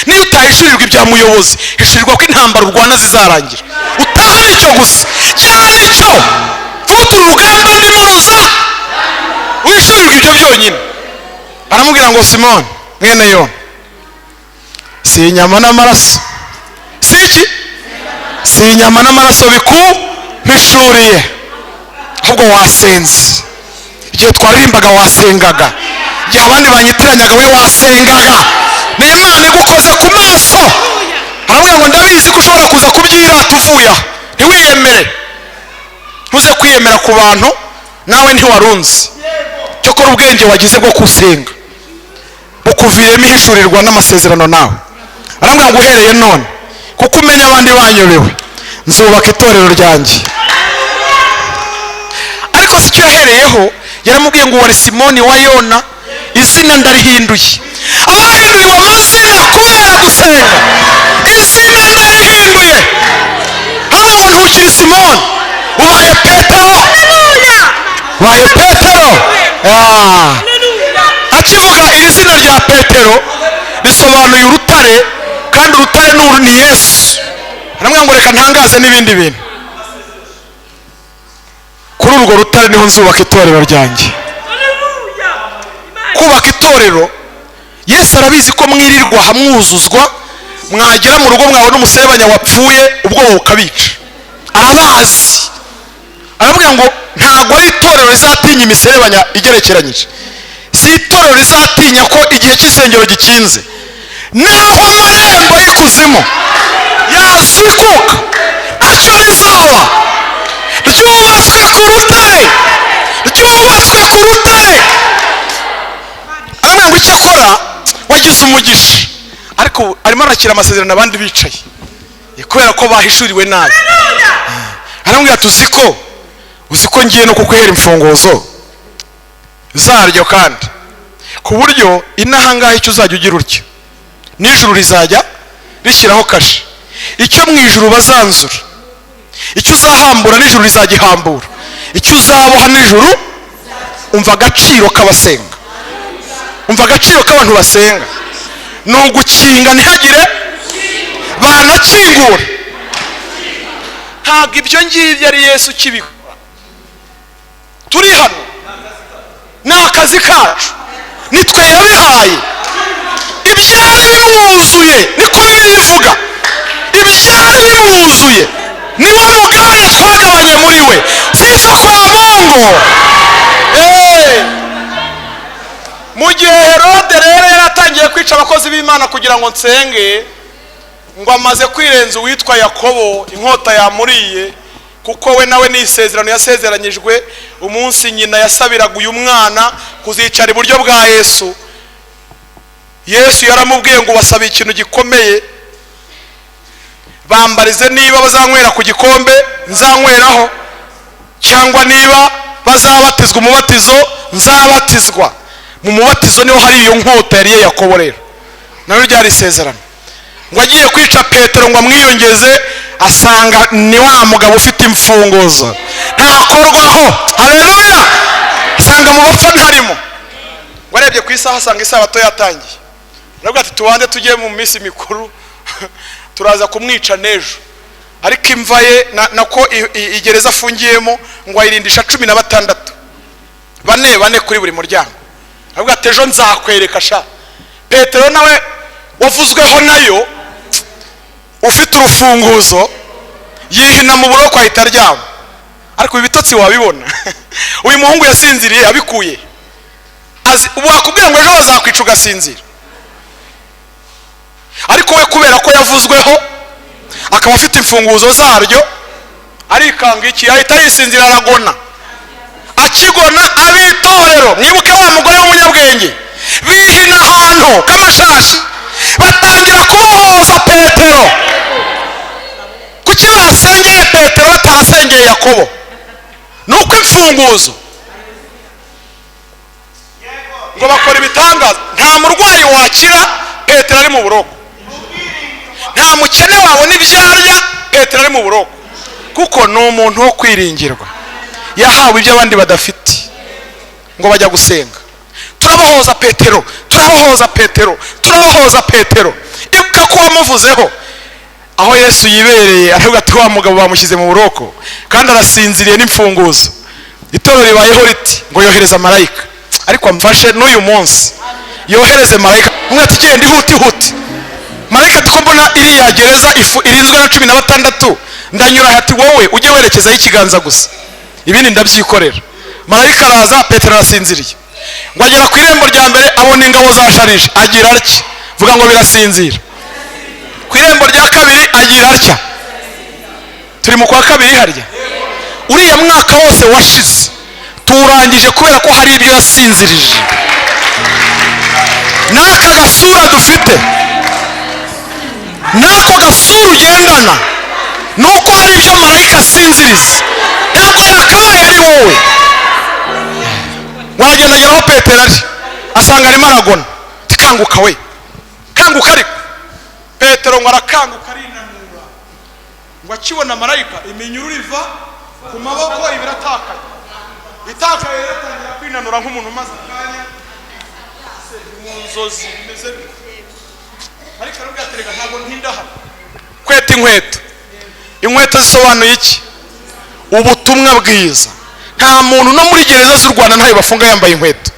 niyo utahishurirwa ibya muyobozi, hishurirwa ko intambara urwana zizarangira. utaha nicyo gusa, cyane nicyo vutura urugamba ndimo ruza, wishurirwa ibyo byonyine. aramubwira ngo Simoni mwene Yona, si inyama n'amaraso, si iki si inyama n'amaraso bikumpishuriye, ahubwo wasenze. Igihe twaririmbaga wasengaga, igihe abandi banyitiranyaga we wasengaga. Ni Imana igukoze ku maso. Aravuga ngo ndabizi ko ushobora kuza kubyirata uvuye aha, ntiwiyemere. Ntuze kwiyemera ku bantu nawe ntiwarunzi. Cyokora ubwenge wagize bwo kusenga bukuviremo ihishurirwa n'amasezerano nawe. Aravuga ngo uhereye none, kuko umenya abandi banyobewe, nzubaka itorero ryanjye. Ariko si cyo yahereyeho, yaramubwiye ngo wari Simoni wa Yona, izina ndarihinduye. Abahinduriwe amazina kubera gusenga, izina ndarihinduye. Hano ngo ntukiri Simoni, ubaye Petero. Ubaye Petero. Akivuga iri zina rya Petero risobanuye urutare, kandi urutare ni Yesu. Aramubwira ngo reka ntangaze n'ibindi bintu. Kuri urwo rutare niho nzubaka itorero ryanjye. Kubaka itorero, Yesu arabizi ko mwirirwa hamwuzuzwa, mwagera mu rugo mwabona umuserebanya wapfuye ubwoba bukabica. Arabazi. Aravuga ngo ntabwo ari itorero rizatinya imiserebanya igerekeranyije, si itorero rizatinya ko igihe cy'isengero gikinze, naho amarembo y'ikuzimu yasikuka, ntacyo rizaba. Ryubatswe ku rutare, ryubatswe ku rutare. Aravuga ngo icyo akora wagize umugisha, ariko arimo arakira amasezerano abandi bicaye kubera ko bahishuriwe nabi. Aravuga ati uzi ko ngiye no kuguhera imfunguzo zaryo, kandi ku buryo inahangaha icyo uzajya ugira utyo n'ijuru rizajya rishyiraho kashe. Icyo mu ijuru bazanzura, icyo uzahambura n'ijuru rizagihambura, icyo uzaboha n'ijuru. Umva agaciro k'abasenga, umva agaciro k'abantu basenga. Ni ugukinga ntihagire banakingura. Ntabwo ibyo ngibyo ari Yesu ukibikora. Turi hano ni akazi kacu, nitwe yabihaye. Ibyari bimwuzuye, niko bivuga, ibyari bimwuzuye niwo mugabane twagabanye muri we. Sifa kwa Mungu. Mu gihe Herode rero yaratangiye kwica abakozi b'Imana kugira ngo nsenge, ngo amaze kwirenza uwitwa Yakobo, inkota yamuriye, kuko we nawe ni isezerano yasezeranyijwe umunsi nyina yasabiraga uyu mwana kuzicara iburyo bwa Yesu. Yesu yaramubwiye ngo basabe ikintu gikomeye, bambarize niba bazanywera ku gikombe nzanyweraho, cyangwa niba bazabatizwa umubatizo nzabatizwa. Mu mubatizo niho hari iyo nkota yari Yakobo. Rero nawe ryari isezerano. Ngo agiye kwica Petero ngo amwiyongeze, asanga ni wa mugabo ufite imfunguzo ntakorwaho. Haleluya. Asanga mu bapfa ntarimo. Ngo arebye ku isaha asanga isabato yatangiye. Aravuga ati tubanze tujye mu minsi mikuru turaza kumwica nejo. Ariko imva ye nako igereza afungiyemo ngo ayirindisha 16, bane kuri buri muryango. Aravuga ati ejo nzakwereka sha. Petero nawe wavuzweho nayo ufite urufunguzo yihina mu buroko ahita aryama. Ariko ibitotsi wabibona. Uyu muhungu yasinziriye abikuye. Ubu akubwira ngo ejo bazakwica ugasinzira. Ariko we kubera ko yavuzweho akaba afite imfunguzo zaryo, arikanga iki ahita yisinzira aragona. Akigona abitorero, mwibuke wa mugore w'umunyabwenge, bihina ahantu k'amashashi batangira kubohoza Petero. Kuki basengeye Petero batasengeye Yakobo? Nuko imfunguzo ngo bakora ibitangaza. Nta murwayi wakira Petero ari mu buroko, nta mukene wabona ibyarya Petero ari mu buroko, kuko ni umuntu wo kwiringirwa, yahawe ibyo abandi badafite. Ngo bajya gusenga, turabohoza Petero, turabohoza Petero, turabohoza Petero. Ibuka ko wamuvuzeho aho Yesu yibereye, aravuga ati wa mugabo bamushyize mu buroko kandi arasinziriye n'imfunguzo. Itorero ribayeho riti ngo yohereza marayika. Ariko amfashe n'uyu munsi yohereze marayika. Umwe ati genda ihuti. Marayika ati ko mbona iriya gereza irinzwe na 16 ndanyura hati wowe ujye werekezaho ikiganza gusa, ibindi ndabyikorera. Marayika araza, Petero arasinziriye. Ngo agera ku irembo rya mbere abona ingabo zasharije, agira atya, vuga ngo birasinzira. Ku irembo rya kabiri agira atya. Turi mu kwa kabiri harya. Uriya mwaka wose washize turangije kubera ko hari ibyo yasinzirije. N'aka gasura dufite, n'ako gasura ugendana, nuko hari ibyo marayika asinziriza. Ntabwo yakabaye ari wowe. Waragenda ageraho Petero ari, asanga arimo aragona. Kanguka we, kanguka ariko. Petero ngo arakanguka arinanura. Ngo akibona marayika iminyururu iva ku maboko ibiratakaye. Itakaye yatangira kwinanura nk'umuntu umaze akanya mu nzozi bimeze bite. Ariko arabwira ati reka ntabwo ntinda hano. Kweta inkweto. Inkweto zisobanuye iki? Ubutumwa bwiza. Nta muntu no muri gereza z'u Rwanda ntayo bafunga yambaye inkweto.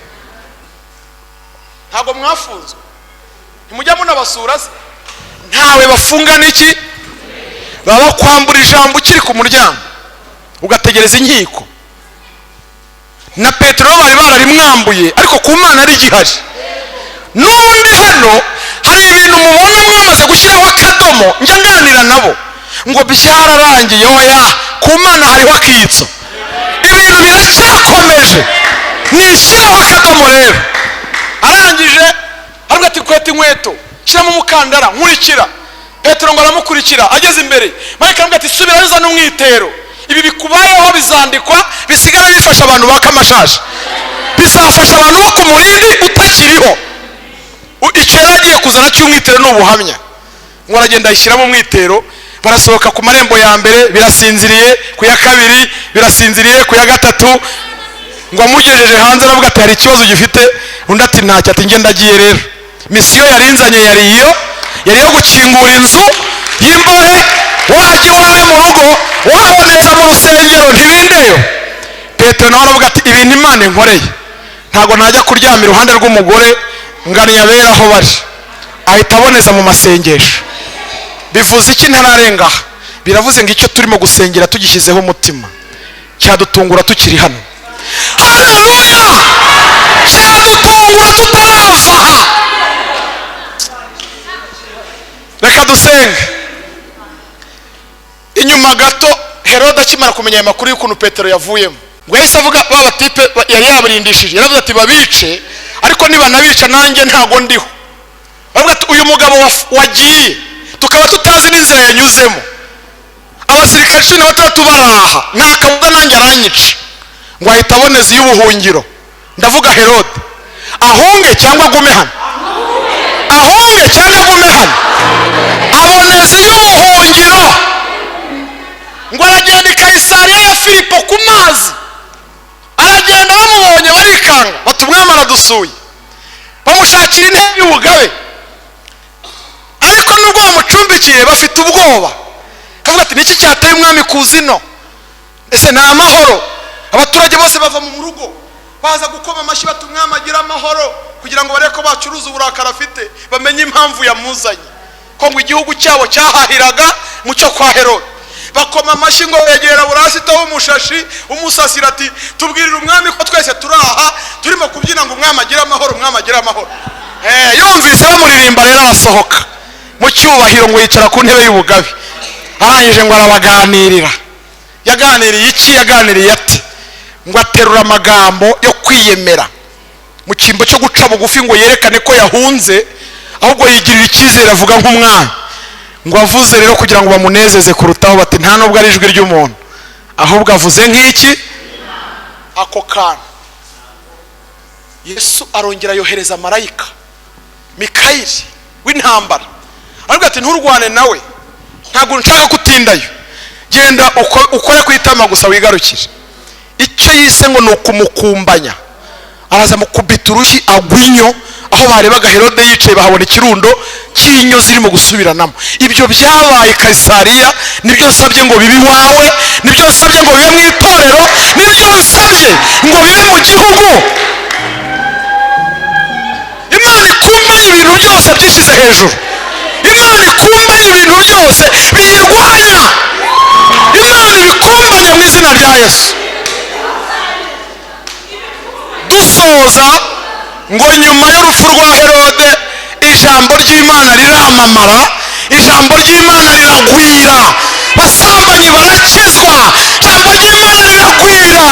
Ntabwo mwafunzwe. Ntimujya munabasura se? Ntawe bafunga n'iki? Baba kwambura ijambo ukiri ku muryango ugategereza inkiko. Na Petero bari bararimwambuye, ariko ku Mana ari gihari. N'undi hano hari ibintu mubona mwamaze gushyiraho akadomo, njya nganira nabo ngo byararangiye. Oya, ku Mana hariho akitso, ibintu biracyakomeje. Nishyiraho akadomo rero. Arangije aravuga ati kweta inkweto, shyiramo umukandara, nkurikira. Petero ngo aramukurikira, ageze imbere marayika aravuga ati subirayo uzane umwitero. Ibi bikubayeho bizandikwa, bisigara bifasha abantu bakamashaje, bizafasha abantu bo ku murindi utakiriho. Icyo yaragiye kuzana cy'umwitero n'ubuhamya. Ngo aragenda yishyiramo umwitero, barasohoka ku marembo ya mbere, birasinziriye. Ku ya kabiri birasinziriye, ku ya gatatu ngo amugejeje hanze aravuga ati hari ikibazo gifite. Undi ati ntacyo. Ati ngenda agiye rero, misiyo yarinzanye yari yo gukingura inzu y'imbohe. Wajya iwawe mu rugo waboneza mu rusengero ntibindeyo. Petero nawe aravuga ati ibintu Imana inkoreye ntabwo najya kuryama iruhande rw'umugore nganya abera aho bari. Ahita aboneza mu masengesho. Bivuze iki ntararenga? Biravuze ngo icyo turimo gusengera tugishyizeho umutima cyadutungura tukiri hano. Haleluya! Cyadutungura tutarava aha. Reka dusenge. Inyuma gato Herode akimara kumenya aya makuru y'ukuntu Petero yavuyemo, ngo yahise avuga baba tipe yari yabarindishije, yaravuze ati babice, ariko niba nabica nanjye ntago ndiho. Aravuga ati uyu mugabo wagiye tukaba tutazi n'inzira yanyuzemo, abasirikare 13 baraha, nta kabuza nanjye aranyica. Ngo ahita aboneza y'ubuhungiro, ndavuga Herode, ahunge cyangwa agume hano. Ahunge cyangwa agume hano. Aboneza y'ubuhungiro. Ngo aragenda i Kayisariya ya Filipo ku mazi. Aragenda bamubonye barikanga, bati umwami aradusuye. Bamushakira intebe y'ubugabe, ariko nubwo bamucumbikiye bafite ubwoba. Kavuga ati niki cyateye umwami kuzino? Ese nta mahoro? Abaturage bose bava mu rugo baza gukoma amashyi bati umwami agira amahoro, kugira ngo bareko bacuruza uburakara afite, bamenye impamvu yamuzanye. Ko ngo igihugu cyabo cyahahiraga mu cyo kwa Herode. Bakoma amashyi ngo yegera burasita w'umushashi umusasira ati tubwirira umwami ko twese turaha turimo kubyina ngo umwami agira amahoro, umwami agira amahoro. Yumvise bamuririmba rero arasohoka mu cyubahiro ngo yicara ku ntebe y'ubugabe. Arangije ngo arabaganirira. Yaganiriye iki? Yaganiriye ati ngo aterura amagambo yo kwiyemera mu cyimbo cyo guca bugufi ngo yerekane ko yahunze, ahubwo yigirira icyizere avuga nk'umwana. Ngo avuze rero kugira ngo bamunezeze kurutaho, bati nta nubwo ari ijwi ry'umuntu, ahubwo avuze nk'iki? Ako kana. Yesu arongera yohereza marayika Mikayeli w'intambara, aravuga ati nturwane nawe, ntabwo nshaka kutindayo, genda ukore kwitama gusa wigarukije. Icyo yise ngo nukumukumbanya. Araza mukubita urushyi agwinyo, aho barebaga Herode yicaye bahabona ikirundo cy'inyo zirimo gusubiranamo. Ibyo byabaye Kayisariya, nibyo nsabye ngo bibi wawe, nibyo nsabye ngo bibe mu itorero, nibyo nsabye ngo bibe mu gihugu. Imana ikumbanye ibintu byose byishyize hejuru. Imana ikumbanye ibintu byose biyirwanya. imana ibikumbanye mu izina rya yesu. dusoza ngo nyuma y'urupfu rwa Herode ijambo ry'Imana riramamara, ijambo ry'Imana riragwira, basambanyi barakizwa, ijambo ry'Imana riragwira,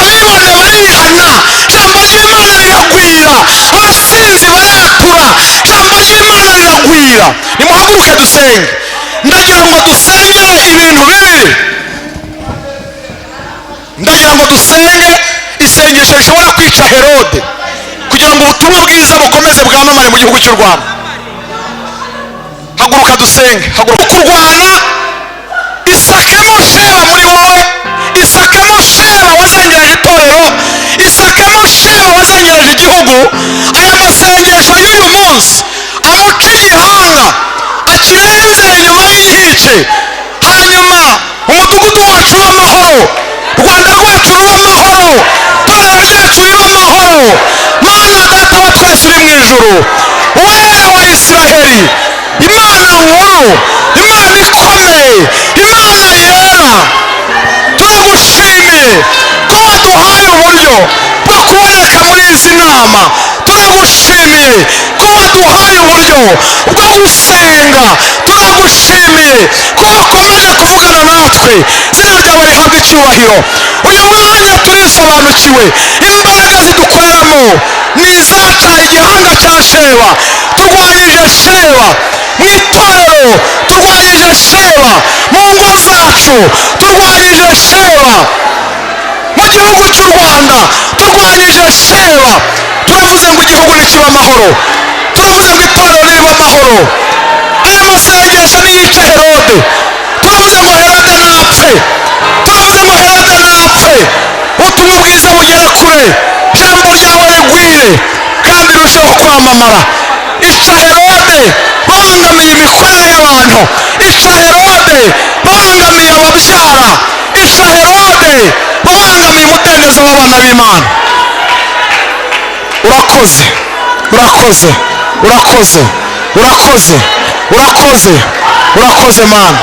abibone barihana, ijambo ry'Imana riragwira, abasinzi baratura, ijambo ry'Imana riragwira. nimuhaguruke dusenge. ndagira ngo dusengere ibintu bibiri. ndagira ngo dusenge isengesho rishobora kwica Herode, kugira ngo ubutumwa bwiza bukomeze bwamamare mu gihugu cy'u Rwanda. haguruka dusenge. haguruka kurwana, isakemo sheba muri wowe, isakemo sheba wazengereje itorero, isakemo sheba wazengereje igihugu. aya masengesho y'uyu munsi amuca igihanga, akirenzere inyuma y'inkike, hanyuma umudugudu wacu w'amahoro, Rwanda rwacu rw'amahoro, torero ryacu rw'amahoro. Mana data wa twese uri mu ijuru, wera wa Isiraheli, Imana nkuru, Imana ikomeye, Imana yera, turagushimiye ko waduhaye uburyo bwo kuboneka muri izi nama. turagushimiye ko waduhaye uburyo bwo gusenga. turagushimiye ko wakomeje kuvugana natwe. izina ryawe rihabwa icyubahiro. uyu mwanya turisobanukiwe, imbaraga zidukoreramo ni izaca igihanga cya sheba. turwanyije sheba mu itorero, turwanyije sheba mu ngo zacu, turwanyije sheba mu gihugu cy'u Rwanda, turwanyije sheba. turavuze ngo igihugu nikiba amahoro, turavuze ngo itorero riba amahoro. aya masengesho niyica Herode, turavuze ngo Herode napfe, turavuze ngo Herode napfe. ubutumwa bwiza bugere kure, ijambo ryawe rigwire kandi rirusheho kwamamara. ica Herode babangamiye imikorere y'abantu, ica Herode babangamiye ababyara, ica Herode babangamiye umudendezo w'abana b'Imana. urakoze, urakoze, urakoze, urakoze, urakoze, urakoze Mana.